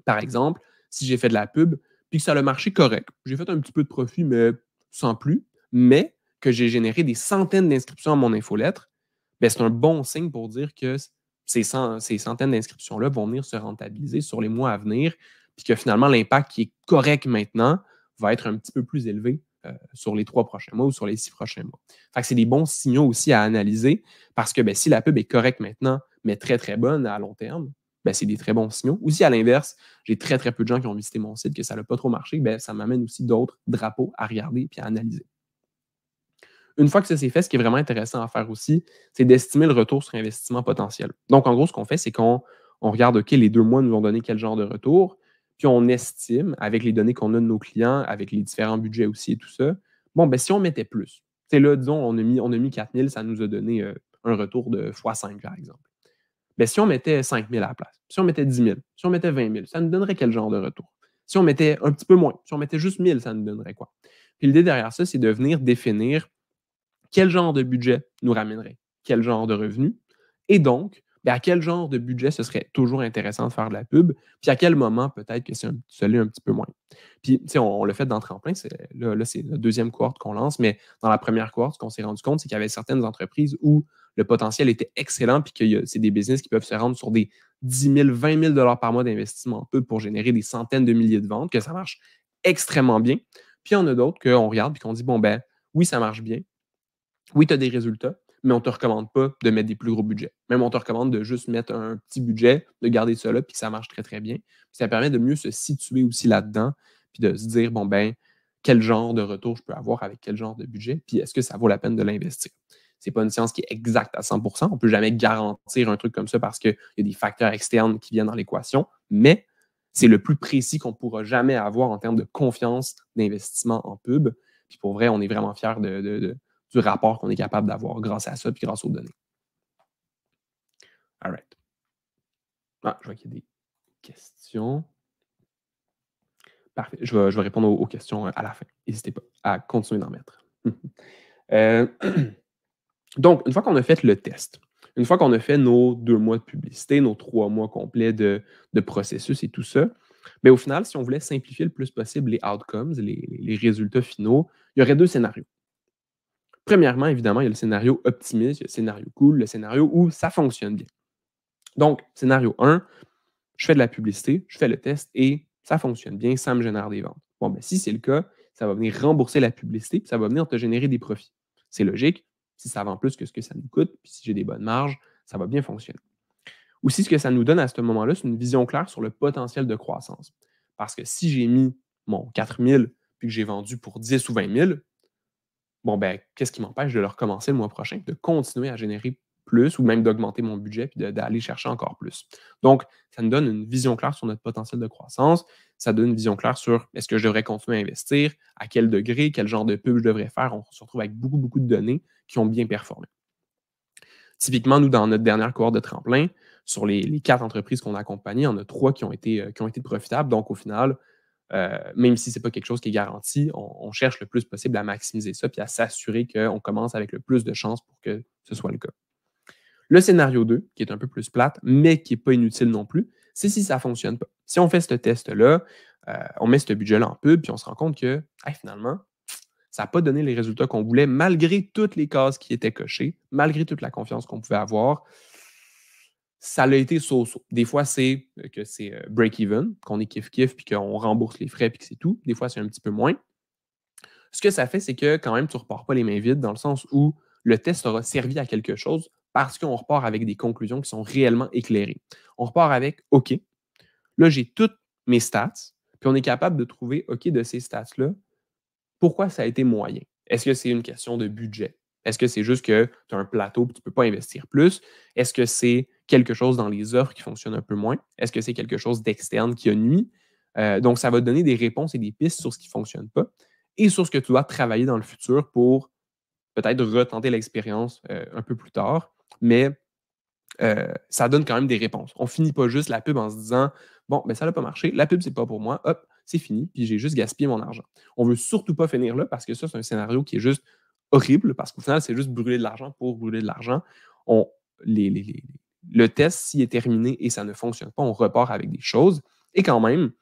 Par exemple, si j'ai fait de la pub, puis que ça a marché correct, j'ai fait un petit peu de profit, mais sans plus, mais que j'ai généré des centaines d'inscriptions à mon infolettre, ben c'est un bon signe pour dire que ces centaines d'inscriptions-là vont venir se rentabiliser sur les mois à venir, puis que finalement, l'impact qui est correct maintenant va être un petit peu plus élevé sur les 3 prochains mois ou sur les 6 prochains mois. Fait que c'est des bons signaux aussi à analyser parce que ben, si la pub est correcte maintenant, mais très, très bonne à long terme, ben, c'est des très bons signaux. Ou si à l'inverse, j'ai très, très peu de gens qui ont visité mon site, que ça n'a pas trop marché, ben, ça m'amène aussi d'autres drapeaux à regarder et à analyser. Une fois que ça s'est fait, ce qui est vraiment intéressant à faire aussi, c'est d'estimer le retour sur investissement potentiel. Donc, en gros, ce qu'on fait, c'est qu'on regarde, OK, les 2 mois nous ont donné quel genre de retour, puis on estime, avec les données qu'on a de nos clients, avec les différents budgets aussi et tout ça, bon, ben, si on mettait plus, c'est là, disons, on a mis 4 000, ça nous a donné un retour de x5, par exemple. Ben, si on mettait 5 000 à la place, si on mettait 10 000, si on mettait 20 000, ça nous donnerait quel genre de retour? Si on mettait un petit peu moins, si on mettait juste 1 000, ça nous donnerait quoi? Puis l'idée derrière ça, c'est de venir définir quel genre de budget nous ramènerait quel genre de revenus et donc, ben, à quel genre de budget ce serait toujours intéressant de faire de la pub, puis à quel moment peut-être que ça l'est un petit peu moins. Puis, tu sais, on l'a fait dans Tremplin, là, c'est la deuxième cohorte qu'on lance, mais dans la première cohorte, ce qu'on s'est rendu compte, c'est qu'il y avait certaines entreprises où le potentiel était excellent, puis que c'est des business qui peuvent se rendre sur des 10 000, 20 000 $ par mois d'investissement en pub pour générer des centaines de milliers de ventes, que ça marche extrêmement bien. Puis il y en a d'autres qu'on regarde et qu'on dit, bon, ben oui, ça marche bien, oui, tu as des résultats, mais on ne te recommande pas de mettre des plus gros budgets. Même on te recommande de juste mettre un petit budget, de garder ça là, puis que ça marche très, très bien. Puis ça permet de mieux se situer aussi là-dedans, puis de se dire, bon, ben, quel genre de retour je peux avoir avec quel genre de budget, puis est-ce que ça vaut la peine de l'investir? Ce n'est pas une science qui est exacte à 100%. On ne peut jamais garantir un truc comme ça parce qu'il y a des facteurs externes qui viennent dans l'équation, mais c'est le plus précis qu'on ne pourra jamais avoir en termes de confiance d'investissement en pub. Puis pour vrai, on est vraiment fiers du rapport qu'on est capable d'avoir grâce à ça puis grâce aux données. All right. Ah, je vois qu'il y a des questions. Parfait. Je vais répondre aux questions à la fin. N'hésitez pas à continuer d'en mettre. Euh, donc, une fois qu'on a fait le test, une fois qu'on a fait nos 2 mois de publicité, nos 3 mois complets de processus et tout ça, mais au final, si on voulait simplifier le plus possible les outcomes, les résultats finaux, il y aurait 2 scénarios. Premièrement, évidemment, il y a le scénario optimiste, il y a le scénario cool, le scénario où ça fonctionne bien. Donc, scénario 1, je fais de la publicité, je fais le test et ça fonctionne bien, ça me génère des ventes. Bon, ben, si c'est le cas, ça va venir rembourser la publicité, puis ça va venir te générer des profits. C'est logique. Si ça vend plus que ce que ça nous coûte, puis si j'ai des bonnes marges, ça va bien fonctionner. Aussi, ce que ça nous donne à ce moment-là, c'est une vision claire sur le potentiel de croissance. Parce que si j'ai mis mon 4 000 puis que j'ai vendu pour 10 ou 20 000, bon, ben, qu'est-ce qui m'empêche de le recommencer le mois prochain, de continuer à générer plus ou même d'augmenter mon budget puis d'aller chercher encore plus. Donc, ça nous donne une vision claire sur notre potentiel de croissance. Ça donne une vision claire sur est-ce que je devrais continuer à investir, à quel degré, quel genre de pub je devrais faire. On se retrouve avec beaucoup, beaucoup de données qui ont bien performé. Typiquement, nous, dans notre dernière cohorte de tremplin, sur les 4 entreprises qu'on a accompagnées, il y en a 3 qui ont été profitables. Donc, au final, même si ce n'est pas quelque chose qui est garanti, on cherche le plus possible à maximiser ça puis à s'assurer qu'on commence avec le plus de chances pour que ce soit le cas. Le scénario 2, qui est un peu plus plate, mais qui n'est pas inutile non plus, c'est si ça ne fonctionne pas. Si on fait ce test-là, on met ce budget-là en pub, puis on se rend compte que finalement, ça n'a pas donné les résultats qu'on voulait, malgré toutes les cases qui étaient cochées, malgré toute la confiance qu'on pouvait avoir. Ça a été so-so. Des fois, c'est que c'est break-even, qu'on est kiff-kiff, puis qu'on rembourse les frais, puis que c'est tout. Des fois, c'est un petit peu moins. Ce que ça fait, c'est que quand même, tu ne repars pas les mains vides, dans le sens où le test aura servi à quelque chose parce qu'on repart avec des conclusions qui sont réellement éclairées. On repart avec OK, là, j'ai toutes mes stats, puis on est capable de trouver OK de ces stats-là, pourquoi ça a été moyen? Est-ce que c'est une question de budget? Est-ce que c'est juste que tu as un plateau et tu ne peux pas investir plus? Est-ce que c'est quelque chose dans les offres qui fonctionne un peu moins? Est-ce que c'est quelque chose d'externe qui a nuit? Donc, ça va te donner des réponses et des pistes sur ce qui ne fonctionne pas et sur ce que tu dois travailler dans le futur pour peut-être retenter l'expérience un peu plus tard. Mais ça donne quand même des réponses. On ne finit pas juste la pub en se disant bon, ben ça n'a pas marché, la pub, c'est pas pour moi, hop, c'est fini, puis j'ai juste gaspillé mon argent. On ne veut surtout pas finir là parce que ça, c'est un scénario qui est juste horrible parce qu'au final, c'est juste brûler de l'argent pour brûler de l'argent. On, le test, s'il est terminé et ça ne fonctionne pas, on repart avec des choses. Et quand même,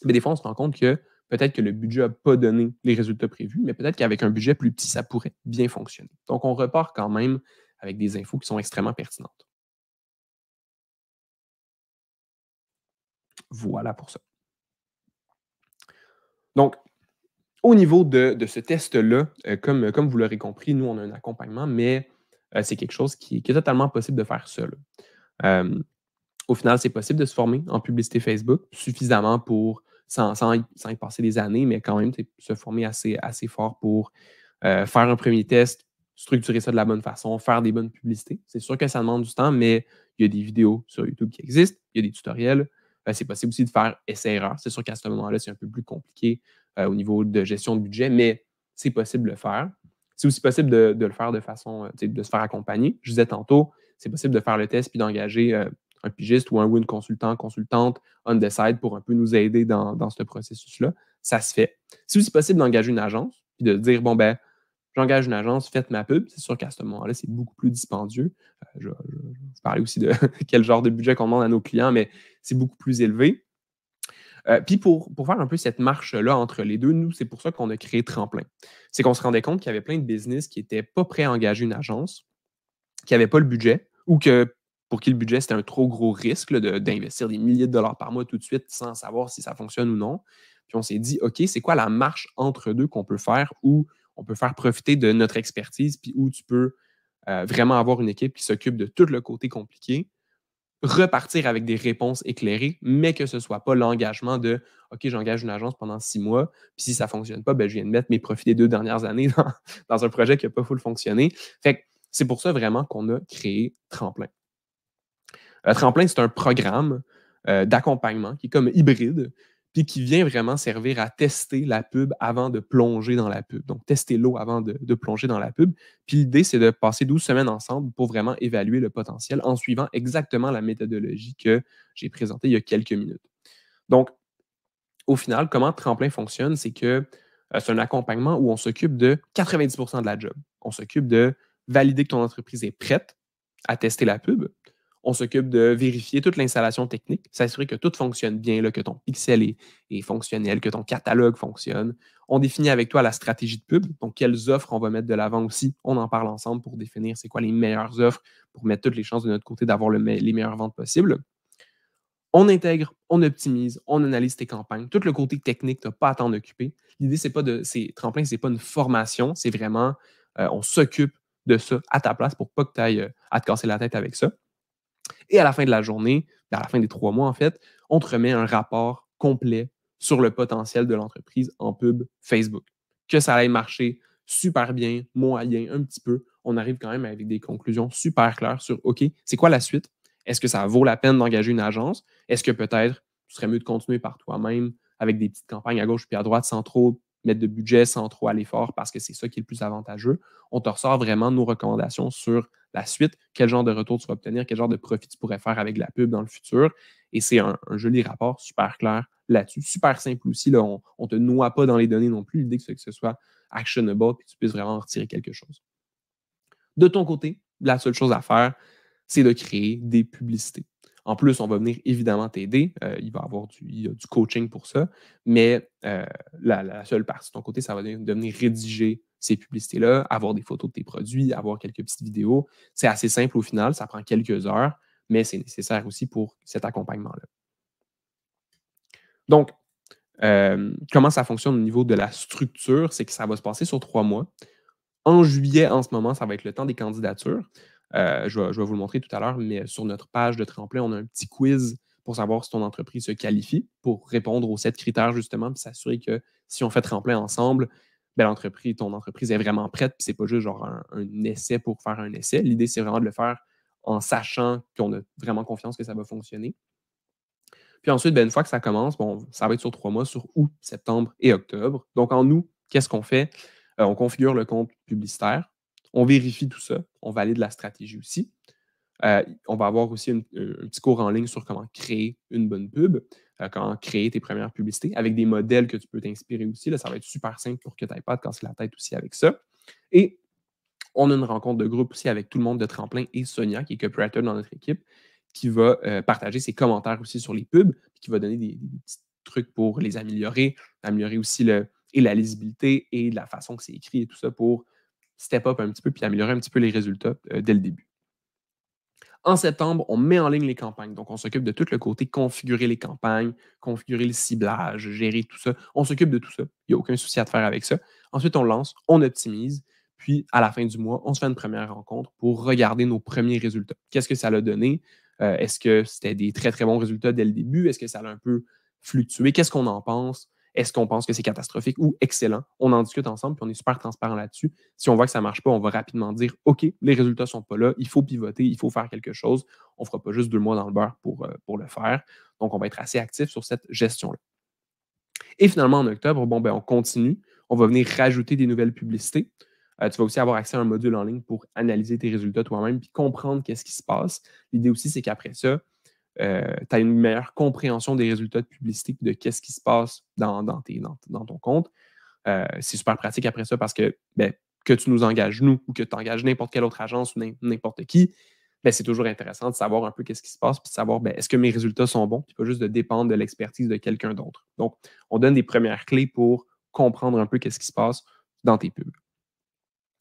mais des fois, on se rend compte que peut-être que le budget n'a pas donné les résultats prévus, mais peut-être qu'avec un budget plus petit, ça pourrait bien fonctionner. Donc, on repart quand même avec des infos qui sont extrêmement pertinentes. Voilà pour ça. Donc, au niveau de ce test-là, comme vous l'aurez compris, nous, on a un accompagnement, mais c'est quelque chose qui est totalement possible de faire seul. Au final, c'est possible de se former en publicité Facebook suffisamment pour, sans y passer des années, mais quand même se former assez fort pour faire un premier test, structurer ça de la bonne façon, faire des bonnes publicités. C'est sûr que ça demande du temps, mais il y a des vidéos sur YouTube qui existent, il y a des tutoriels. C'est possible aussi de faire essai-erreur. C'est sûr qu'à ce moment-là, c'est un peu plus compliqué au niveau de gestion de budget, mais c'est possible de le faire. C'est aussi possible de le faire de façon, de se faire accompagner. Je disais tantôt, c'est possible de faire le test puis d'engager un pigiste ou une consultante on the side pour un peu nous aider dans ce processus-là. Ça se fait. C'est aussi possible d'engager une agence puis de dire, bon, ben, j'engage une agence, faites ma pub. C'est sûr qu'à ce moment-là, c'est beaucoup plus dispendieux. Je vous parlais aussi de quel genre de budget qu'on demande à nos clients, mais c'est beaucoup plus élevé. Puis pour faire un peu cette marche-là entre les deux, nous, c'est pour ça qu'on a créé Tremplin. C'est qu'on se rendait compte qu'il y avait plein de business qui n'étaient pas prêts à engager une agence, qui n'avaient pas le budget ou que pour qui le budget, c'était un trop gros risque d'investir des milliers de dollars par mois tout de suite sans savoir si ça fonctionne ou non. Puis on s'est dit, OK, c'est quoi la marche entre deux qu'on peut faire où on peut faire profiter de notre expertise, puis où tu peux vraiment avoir une équipe qui s'occupe de tout le côté compliqué, repartir avec des réponses éclairées, mais que ce ne soit pas l'engagement de OK, j'engage une agence pendant 6 mois, puis si ça ne fonctionne pas, ben, je viens de mettre mes profits des 2 dernières années dans un projet qui n'a pas full fonctionné. Fait que c'est pour ça vraiment qu'on a créé Tremplin. Tremplin, c'est un programme d'accompagnement qui est comme hybride, puis qui vient vraiment servir à tester la pub avant de plonger dans la pub. Donc, tester l'eau avant de plonger dans la pub. Puis l'idée, c'est de passer 12 semaines ensemble pour vraiment évaluer le potentiel en suivant exactement la méthodologie que j'ai présentée il y a quelques minutes. Donc, au final, comment Tremplin fonctionne, c'est que c'est un accompagnement où on s'occupe de 90% de la job. On s'occupe de valider que ton entreprise est prête à tester la pub. On s'occupe de vérifier toute l'installation technique, s'assurer que tout fonctionne bien, là, que ton pixel est fonctionnel, que ton catalogue fonctionne. On définit avec toi la stratégie de pub, donc quelles offres on va mettre de l'avant aussi. On en parle ensemble pour définir c'est quoi les meilleures offres pour mettre toutes les chances de notre côté d'avoir les meilleures ventes possibles. On intègre, on optimise, on analyse tes campagnes. Tout le côté technique, tu n'as pas à t'en occuper. L'idée, Tremplin, ce n'est pas une formation, c'est vraiment, on s'occupe de ça à ta place pour pas que tu ailles à te casser la tête avec ça. Et à la fin de la journée, à la fin des 3 mois, en fait, on te remet un rapport complet sur le potentiel de l'entreprise en pub Facebook. Que ça aille marcher super bien, moyen, un petit peu. On arrive quand même avec des conclusions super claires sur OK, c'est quoi la suite? Est-ce que ça vaut la peine d'engager une agence? Est-ce que peut-être tu serais mieux de continuer par toi-même avec des petites campagnes à gauche puis à droite sans trop mettre de budget, sans trop aller fort parce que c'est ça qui est le plus avantageux? On te ressort vraiment nos recommandations sur la suite, quel genre de retour tu vas obtenir, quel genre de profit tu pourrais faire avec la pub dans le futur. Et c'est un joli rapport super clair là-dessus. Super simple aussi. Là, on ne te noie pas dans les données non plus. L'idée, c'est que ce soit actionable et que tu puisses vraiment en retirer quelque chose. De ton côté, la seule chose à faire, c'est de créer des publicités. En plus, on va venir évidemment t'aider. Il va y avoir du coaching pour ça. Mais la seule partie de ton côté, ça va devenir rédiger ces publicités-là, avoir des photos de tes produits, avoir quelques petites vidéos. C'est assez simple au final. Ça prend quelques heures, mais c'est nécessaire aussi pour cet accompagnement-là. Donc, comment ça fonctionne au niveau de la structure? C'est que ça va se passer sur 3 mois. En juillet, en ce moment, ça va être le temps des candidatures. Je vais vous le montrer tout à l'heure, mais sur notre page de Tremplin, on a un petit quiz pour savoir si ton entreprise se qualifie, pour répondre aux 7 critères, justement, puis s'assurer que si on fait Tremplin ensemble, ben, ton entreprise est vraiment prête, puis c'est pas juste genre un essai pour faire un essai. L'idée, c'est vraiment de le faire en sachant qu'on a vraiment confiance que ça va fonctionner. Puis ensuite, ben, une fois que ça commence, bon, ça va être sur 3 mois, sur août, septembre et octobre. Donc, en août, qu'est-ce qu'on fait? On configure le compte publicitaire, on vérifie tout ça, on valide la stratégie aussi. On va avoir aussi un petit cours en ligne sur comment créer une bonne pub, comment créer tes premières publicités avec des modèles que tu peux t'inspirer aussi. Là, ça va être super simple pour que tu n'aies pas à te casser la tête aussi avec ça. Et on a une rencontre de groupe aussi avec tout le monde de Tremplin et Sonia, qui est copywriter dans notre équipe, qui va partager ses commentaires aussi sur les pubs, puis qui va donner des petits trucs pour les améliorer aussi la lisibilité et la façon que c'est écrit et tout ça pour step up un petit peu puis améliorer un petit peu les résultats dès le début. En septembre, on met en ligne les campagnes. Donc, on s'occupe de tout le côté configurer les campagnes, configurer le ciblage, gérer tout ça. On s'occupe de tout ça. Il n'y a aucun souci à te faire avec ça. Ensuite, on lance, on optimise. Puis, à la fin du mois, on se fait une première rencontre pour regarder nos premiers résultats. Qu'est-ce que ça a donné? Est-ce que c'était des très, très bons résultats dès le début? Est-ce que ça a un peu fluctué? Qu'est-ce qu'on en pense? Est-ce qu'on pense que c'est catastrophique ou excellent? On en discute ensemble, puis on est super transparent là-dessus. Si on voit que ça ne marche pas, on va rapidement dire OK, les résultats ne sont pas là, il faut pivoter, il faut faire quelque chose. On ne fera pas juste 2 mois dans le beurre pour le faire. Donc, on va être assez actif sur cette gestion-là. Et finalement, en octobre, on continue. On va venir rajouter des nouvelles publicités. Tu vas aussi avoir accès à un module en ligne pour analyser tes résultats toi-même puis comprendre qu'est-ce qui se passe. L'idée aussi, c'est qu'après ça, tu as une meilleure compréhension des résultats de publicité de qu'est-ce qui se passe dans ton compte. C'est super pratique après ça parce que que tu nous engages, nous, ou que tu engages n'importe quelle autre agence ou n'importe qui, c'est toujours intéressant de savoir un peu qu'est-ce qui se passe puis de savoir est-ce que mes résultats sont bons, puis pas juste de dépendre de l'expertise de quelqu'un d'autre. Donc, on donne des premières clés pour comprendre un peu qu'est-ce qui se passe dans tes pubs.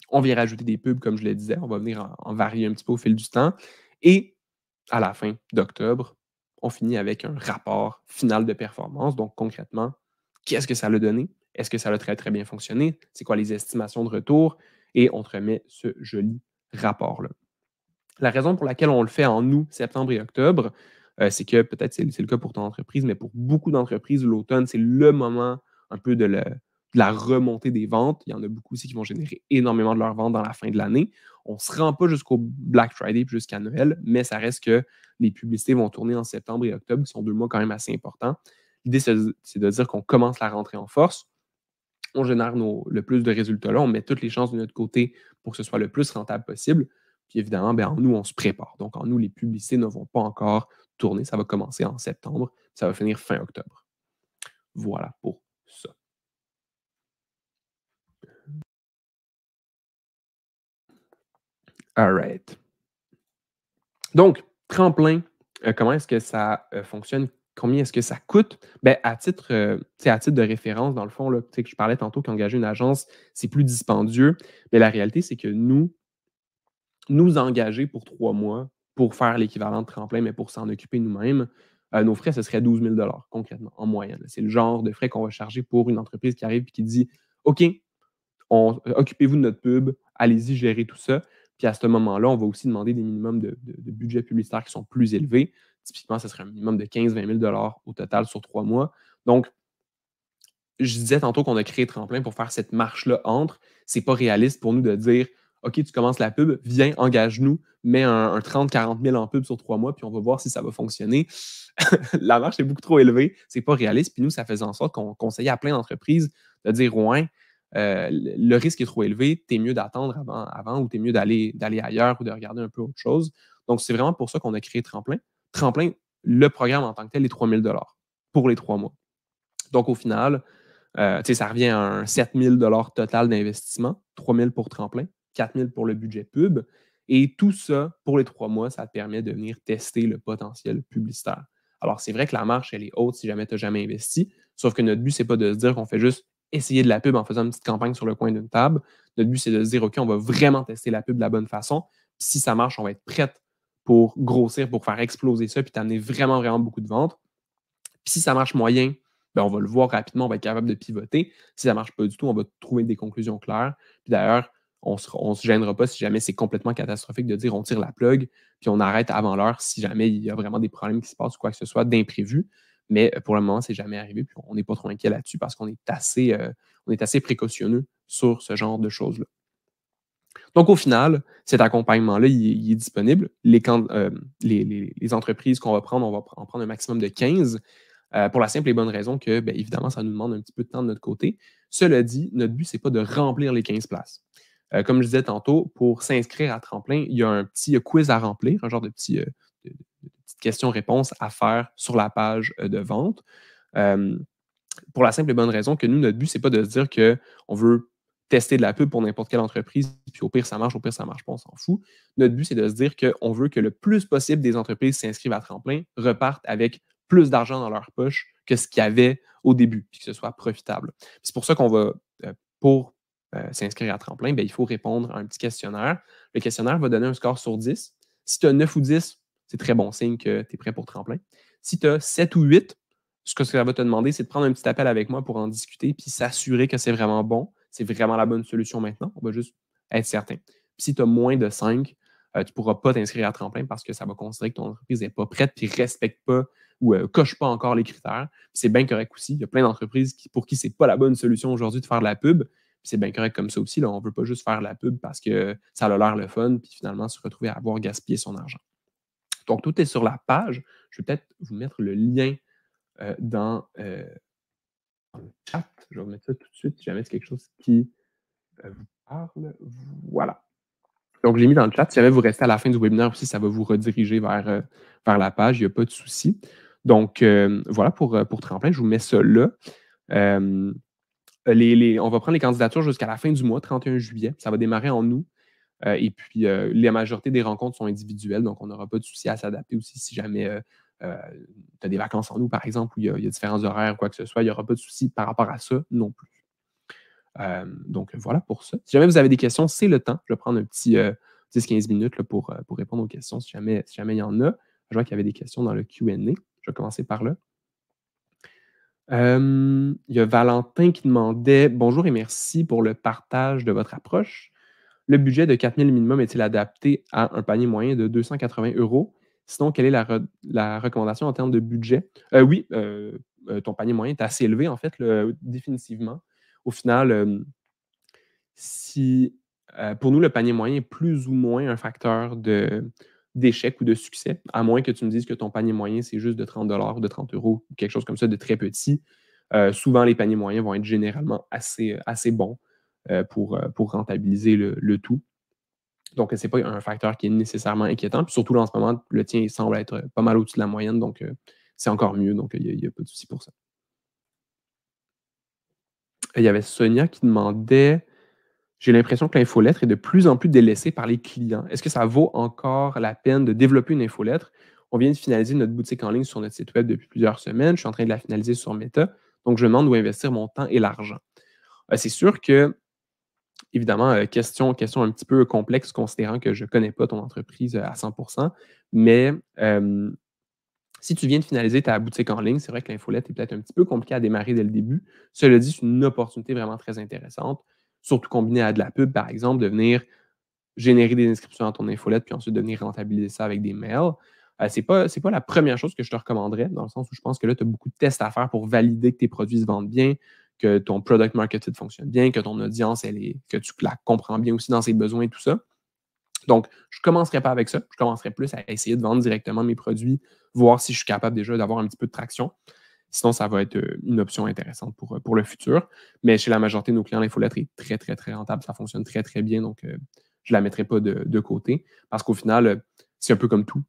On vient rajouter des pubs, comme je le disais, on va venir en varier un petit peu au fil du temps. Et à la fin d'octobre, on finit avec un rapport final de performance. Donc, concrètement, qu'est-ce que ça a donné? Est-ce que ça a très, très bien fonctionné? C'est quoi les estimations de retour? Et on te remet ce joli rapport-là. La raison pour laquelle on le fait en août, septembre et octobre, c'est que peut-être c'est le cas pour ton entreprise, mais pour beaucoup d'entreprises, l'automne, c'est le moment un peu de la remontée des ventes. Il y en a beaucoup aussi qui vont générer énormément de leurs ventes dans la fin de l'année. On ne se rend pas jusqu'au Black Friday et jusqu'à Noël, mais ça reste que les publicités vont tourner en septembre et octobre, qui sont 2 mois quand même assez importants. L'idée, c'est de dire qu'on commence la rentrée en force. On génère le plus de résultats là, on met toutes les chances de notre côté pour que ce soit le plus rentable possible. Puis évidemment, en nous, on se prépare. Donc, en nous, les publicités ne vont pas encore tourner. Ça va commencer en septembre, ça va finir fin octobre. Voilà pour ça. All right. Donc, tremplin, comment est-ce que ça fonctionne? Combien est-ce que ça coûte? À titre de référence, dans le fond, là, que je parlais tantôt qu'engager une agence, c'est plus dispendieux. Mais la réalité, c'est que nous engager pour 3 mois pour faire l'équivalent de tremplin, mais pour s'en occuper nous-mêmes, nos frais, ce serait 12 000 concrètement, en moyenne. C'est le genre de frais qu'on va charger pour une entreprise qui arrive et qui dit OK, occupez-vous de notre pub, allez-y, gérez tout ça. Puis à ce moment-là, on va aussi demander des minimums de budget publicitaire qui sont plus élevés. Typiquement, ce serait un minimum de 15 000 à 20 000 au total sur 3 mois. Donc, je disais tantôt qu'on a créé Tremplin pour faire cette marche-là entre. C'est pas réaliste pour nous de dire OK, tu commences la pub, viens, engage-nous, mets un 30-40 000 en pub sur 3 mois, puis on va voir si ça va fonctionner. La marche est beaucoup trop élevée, c'est pas réaliste. Puis nous, ça faisait en sorte qu'on conseillait à plein d'entreprises de dire ouais, le risque est trop élevé, t'es mieux d'attendre avant ou t'es mieux d'aller ailleurs ou de regarder un peu autre chose. Donc, c'est vraiment pour ça qu'on a créé Tremplin. Tremplin, le programme en tant que tel est 3 000 pour les 3 mois. Donc, au final, ça revient à un 7 000 total d'investissement, 3 000 pour Tremplin, 4 000 pour le budget pub. Et tout ça, pour les 3 mois, ça te permet de venir tester le potentiel publicitaire. Alors, c'est vrai que la marche, elle est haute si jamais tu n'as jamais investi, sauf que notre but, ce n'est pas de se dire qu'on fait juste essayer de la pub en faisant une petite campagne sur le coin d'une table. Notre but, c'est de se dire, OK, on va vraiment tester la pub de la bonne façon. Puis si ça marche, on va être prête pour grossir, pour faire exploser ça, puis t'amener vraiment, vraiment beaucoup de ventes. Puis si ça marche moyen, on va le voir rapidement, on va être capable de pivoter. Si ça ne marche pas du tout, on va trouver des conclusions claires. Puis d'ailleurs, on ne se gênera pas si jamais c'est complètement catastrophique de dire on tire la plug, puis on arrête avant l'heure si jamais il y a vraiment des problèmes qui se passent ou quoi que ce soit d'imprévu. Mais pour le moment, c'est jamais arrivé, puis on n'est pas trop inquiet là-dessus parce qu'on est assez précautionneux sur ce genre de choses-là. Donc, au final, cet accompagnement-là, il est disponible. Les entreprises qu'on va prendre, on va en prendre un maximum de 15 pour la simple et bonne raison que, évidemment, ça nous demande un petit peu de temps de notre côté. Cela dit, notre but, ce n'est pas de remplir les 15 places. Comme je disais tantôt, pour s'inscrire à Tremplin, il y a un petit quiz à remplir, un genre de petites questions-réponses à faire sur la page de vente. Euh, pour la simple et bonne raison que nous, notre but, c'est pas de se dire qu'on veut tester de la pub pour n'importe quelle entreprise, puis au pire, ça marche, au pire, ça marche pas, on s'en fout. Notre but, c'est de se dire qu'on veut que le plus possible des entreprises s'inscrivent à Tremplin, repartent avec plus d'argent dans leur poche que ce qu'il y avait au début, puis que ce soit profitable. C'est pour ça qu'on va, pour s'inscrire à Tremplin, ben, il faut répondre à un petit questionnaire. Le questionnaire va donner un score sur 10. Si tu as 9 ou 10, c'est très bon signe que tu es prêt pour Tremplin. Si tu as 7 ou 8, ce que ça va te demander, c'est de prendre un petit appel avec moi pour en discuter puis s'assurer que c'est vraiment bon, c'est vraiment la bonne solution maintenant. On va juste être certain. Puis si tu as moins de 5, tu ne pourras pas t'inscrire à Tremplin parce que ça va considérer que ton entreprise n'est pas prête puis ne respecte pas ou ne coche pas encore les critères. C'est bien correct aussi. Il y a plein d'entreprises pour qui ce n'est pas la bonne solution aujourd'hui de faire de la pub. C'est bien correct comme ça aussi. Là. On ne veut pas juste faire de la pub parce que ça a l'air le fun puis finalement se retrouver à avoir gaspillé son argent. Donc, tout est sur la page. Je vais peut-être vous mettre le lien dans le chat. Je vais vous mettre ça tout de suite si jamais c'est quelque chose qui vous parle. Voilà. Donc, je l'ai mis dans le chat. Si jamais vous restez à la fin du webinaire aussi, ça va vous rediriger vers la page. Il n'y a pas de souci. Donc, voilà pour Tremplin. Je vous mets ça là. On va prendre les candidatures jusqu'à la fin du mois, 31 juillet. Ça va démarrer en août. Et puis, la majorité des rencontres sont individuelles, donc on n'aura pas de souci à s'adapter aussi si jamais tu as des vacances en août, par exemple, où il y a différents horaires ou quoi que ce soit. Il n'y aura pas de souci par rapport à ça non plus. Donc, voilà pour ça. Si jamais vous avez des questions, c'est le temps. Je vais prendre un petit 10-15 minutes là, pour répondre aux questions si jamais il y en a. Je vois qu'il y avait des questions dans le Q&A. Je vais commencer par là. Il y a Valentin qui demandait « Bonjour et merci pour le partage de votre approche. Le budget de 4 000 minimum est-il adapté à un panier moyen de 280 €? Sinon, quelle est la recommandation en termes de budget? Oui, ton panier moyen est assez élevé, en fait, définitivement. Au final, si pour nous, le panier moyen est plus ou moins un facteur d'échec ou de succès, à moins que tu me dises que ton panier moyen, c'est juste de 30 ou de 30 €, ou quelque chose comme ça de très petit. Souvent, les paniers moyens vont être généralement assez bons pour rentabiliser le tout. Donc, ce n'est pas un facteur qui est nécessairement inquiétant. Puis surtout, là, en ce moment, le tien il semble être pas mal au-dessus de la moyenne. Donc, c'est encore mieux. Donc, il n'y a pas de souci pour ça. Il y avait Sonia qui demandait j'ai l'impression que l'infolettre est de plus en plus délaissée par les clients. Est-ce que ça vaut encore la peine de développer une infolettre? On vient de finaliser notre boutique en ligne sur notre site web depuis plusieurs semaines. Je suis en train de la finaliser sur Meta. Donc, je me demande où investir mon temps et l'argent. C'est sûr que évidemment, question un petit peu complexe considérant que je ne connais pas ton entreprise à 100%. Mais si tu viens de finaliser ta boutique en ligne, c'est vrai que l'infolette est peut-être un petit peu compliqué à démarrer dès le début. Cela dit, c'est une opportunité vraiment très intéressante, surtout combinée à de la pub, par exemple, de venir générer des inscriptions dans ton infolette, puis ensuite de venir rentabiliser ça avec des mails. Ce n'est pas la première chose que je te recommanderais, dans le sens où je pense que là, tu as beaucoup de tests à faire pour valider que tes produits se vendent bien, que ton product marketing fonctionne bien, que ton audience, que tu la comprends bien aussi dans ses besoins et tout ça. Donc, je ne commencerai pas avec ça. Je commencerai plus à essayer de vendre directement mes produits, voir si je suis capable déjà d'avoir un petit peu de traction. Sinon, ça va être une option intéressante pour le futur. Mais chez la majorité de nos clients, l'infolettre est très, très, très rentable. Ça fonctionne très, très bien. Donc, je ne la mettrai pas de côté. Parce qu'au final, c'est un peu comme tout.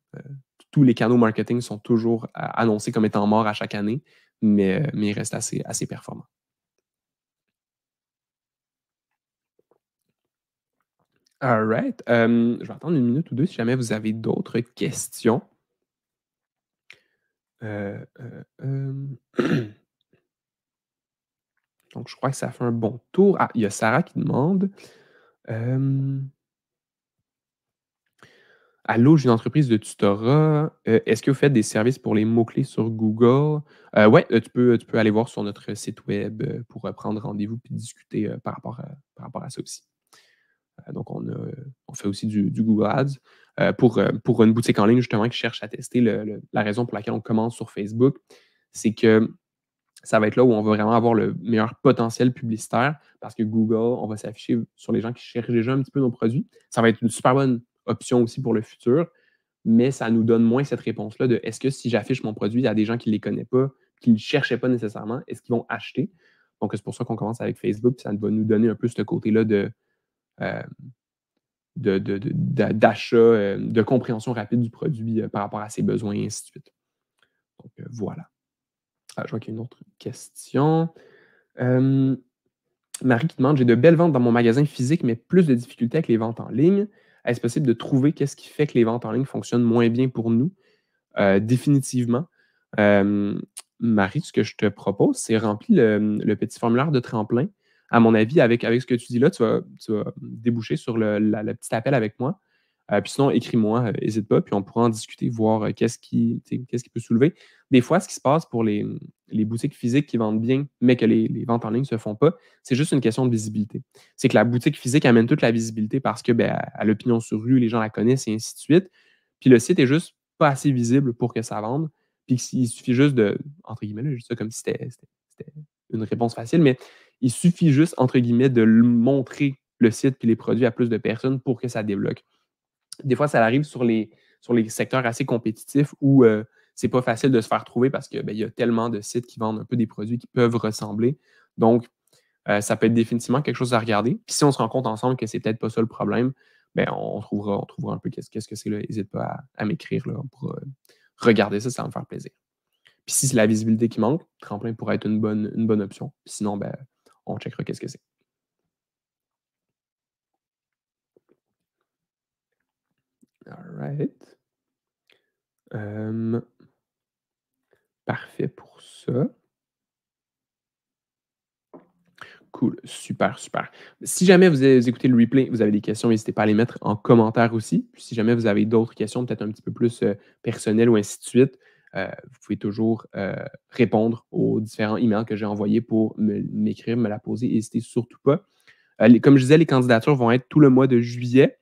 Tous les canaux marketing sont toujours annoncés comme étant morts à chaque année, mais ils restent assez performants. All right. Je vais attendre une minute ou deux si jamais vous avez d'autres questions. Donc, je crois que ça fait un bon tour. Ah, il y a Sarah qui demande Allô, j'ai une entreprise de tutorat. Est-ce que vous faites des services pour les mots-clés sur Google? Oui, tu peux aller voir sur notre site web pour prendre rendez-vous et discuter par rapport à ça aussi. Donc, on fait aussi du Google Ads pour une boutique en ligne, justement, qui cherche à tester la raison pour laquelle on commence sur Facebook. C'est que ça va être là où on va vraiment avoir le meilleur potentiel publicitaire parce que Google, on va s'afficher sur les gens qui cherchent déjà un petit peu nos produits. Ça va être une super bonne option aussi pour le futur, mais ça nous donne moins cette réponse-là de est-ce que si j'affiche mon produit à des gens qui ne les connaissent pas, qui ne le cherchaient pas nécessairement, est-ce qu'ils vont acheter? Donc, c'est pour ça qu'on commence avec Facebook, puis ça va nous donner un peu ce côté-là de euh, d'achat, de compréhension rapide du produit par rapport à ses besoins et ainsi de suite. Donc, voilà. Ah, je vois qu'il y a une autre question. Marie qui demande: «J'ai de belles ventes dans mon magasin physique, mais plus de difficultés avec les ventes en ligne. Est-ce possible de trouver qu'est-ce qui fait que les ventes en ligne fonctionnent moins bien pour nous?» Définitivement. Hem, Marie, ce que je te propose, c'est remplir le petit formulaire de tremplin. À mon avis, avec ce que tu dis là, tu vas déboucher sur le petit appel avec moi. Puis sinon, écris-moi, hésite pas, puis on pourra en discuter, voir, qu'est-ce qui peut soulever. Des fois, ce qui se passe pour les boutiques physiques qui vendent bien, mais que les ventes en ligne ne se font pas, c'est juste une question de visibilité. C'est que la boutique physique amène toute la visibilité parce que, ben, elle a l'opinion sur rue, les gens la connaissent et ainsi de suite. Puis le site est juste pas assez visible pour que ça vende. Puis il suffit juste de, entre guillemets, là, je dis ça comme si c'était une réponse facile, mais il suffit juste, entre guillemets, de montrer le site puis les produits à plus de personnes pour que ça débloque. Des fois, ça arrive sur les secteurs assez compétitifs où c'est pas facile de se faire trouver parce que ben, il y a tellement de sites qui vendent un peu des produits qui peuvent ressembler. Donc, ça peut être définitivement quelque chose à regarder. Puis si on se rend compte ensemble que c'est peut-être pas ça le problème, ben on trouvera un peu qu'est-ce que c'est là. N'hésite pas à m'écrire. Là, on pourra regarder ça, ça va me faire plaisir. Puis si c'est la visibilité qui manque, tremplin pourrait être une bonne option. Puis sinon, ben, on checkera qu'est-ce que c'est. All right. Euh, Parfait pour ça. Cool, super, super. Si jamais vous écoutez le replay, vous avez des questions, n'hésitez pas à les mettre en commentaire aussi. Puis si jamais vous avez d'autres questions, peut-être un petit peu plus personnelles ou ainsi de suite, vous pouvez toujours répondre aux différents emails que j'ai envoyés pour m'écrire, me la poser. N'hésitez surtout pas. Comme je disais, les candidatures vont être tout le mois de juillet.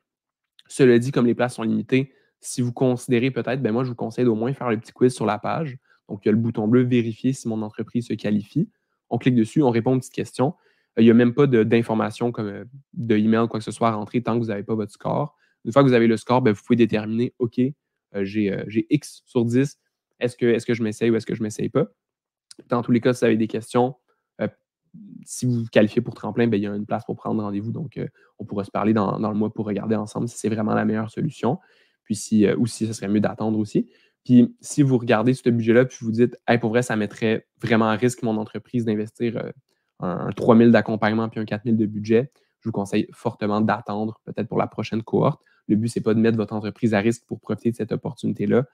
Cela dit, comme les places sont limitées, si vous considérez peut-être, ben moi, je vous conseille d'au moins faire le petit quiz sur la page. Donc, il y a le bouton bleu «Vérifier si mon entreprise se qualifie». On clique dessus, on répond aux petites questions. Il n'y a même pas d'informations comme de email ou quoi que ce soit à rentrer tant que vous n'avez pas votre score. Une fois que vous avez le score, ben, vous pouvez déterminer, OK, j'ai X sur 10. Est-ce que je m'essaye ou est-ce que je ne m'essaye pas? Dans tous les cas, si vous avez des questions, euh, si vous vous qualifiez pour tremplin, ben, il y a une place pour prendre rendez-vous. Donc, on pourra se parler dans le mois pour regarder ensemble si c'est vraiment la meilleure solution. Puis ou si ce serait mieux d'attendre aussi. Puis si vous regardez ce budget-là, puis vous dites, hey, pour vrai, ça mettrait vraiment à risque mon entreprise d'investir un 3 000 d'accompagnement puis un 4 000 de budget, je vous conseille fortement d'attendre peut-être pour la prochaine cohorte. Le but, ce n'est pas de mettre votre entreprise à risque pour profiter de cette opportunité-là.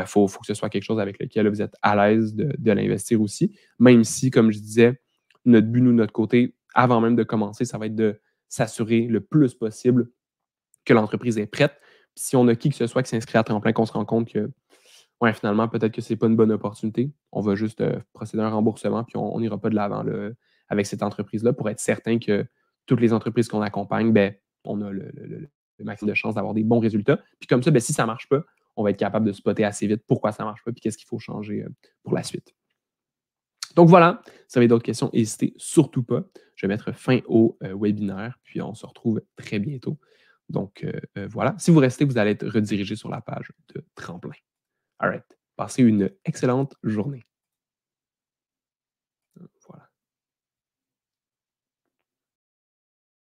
Faut que ce soit quelque chose avec lequel vous êtes à l'aise de l'investir aussi. Même si, comme je disais, notre but, nous, de notre côté, avant même de commencer, ça va être de s'assurer le plus possible que l'entreprise est prête. Puis si on a qui que ce soit qui s'inscrit à tremplin, qu'on se rend compte que ouais, finalement, peut-être que ce n'est pas une bonne opportunité, on va juste procéder à un remboursement, puis on n'ira pas de l'avant avec cette entreprise-là pour être certain que toutes les entreprises qu'on accompagne, ben, on a le maximum de chances d'avoir des bons résultats. Puis comme ça, ben, si ça ne marche pas, on va être capable de spotter assez vite pourquoi ça ne marche pas, puis qu'est-ce qu'il faut changer pour la suite. Donc voilà, si vous avez d'autres questions, n'hésitez surtout pas. Je vais mettre fin au webinaire, puis on se retrouve très bientôt. Donc voilà, si vous restez, vous allez être redirigé sur la page de Tremplin. All right. Passez une excellente journée.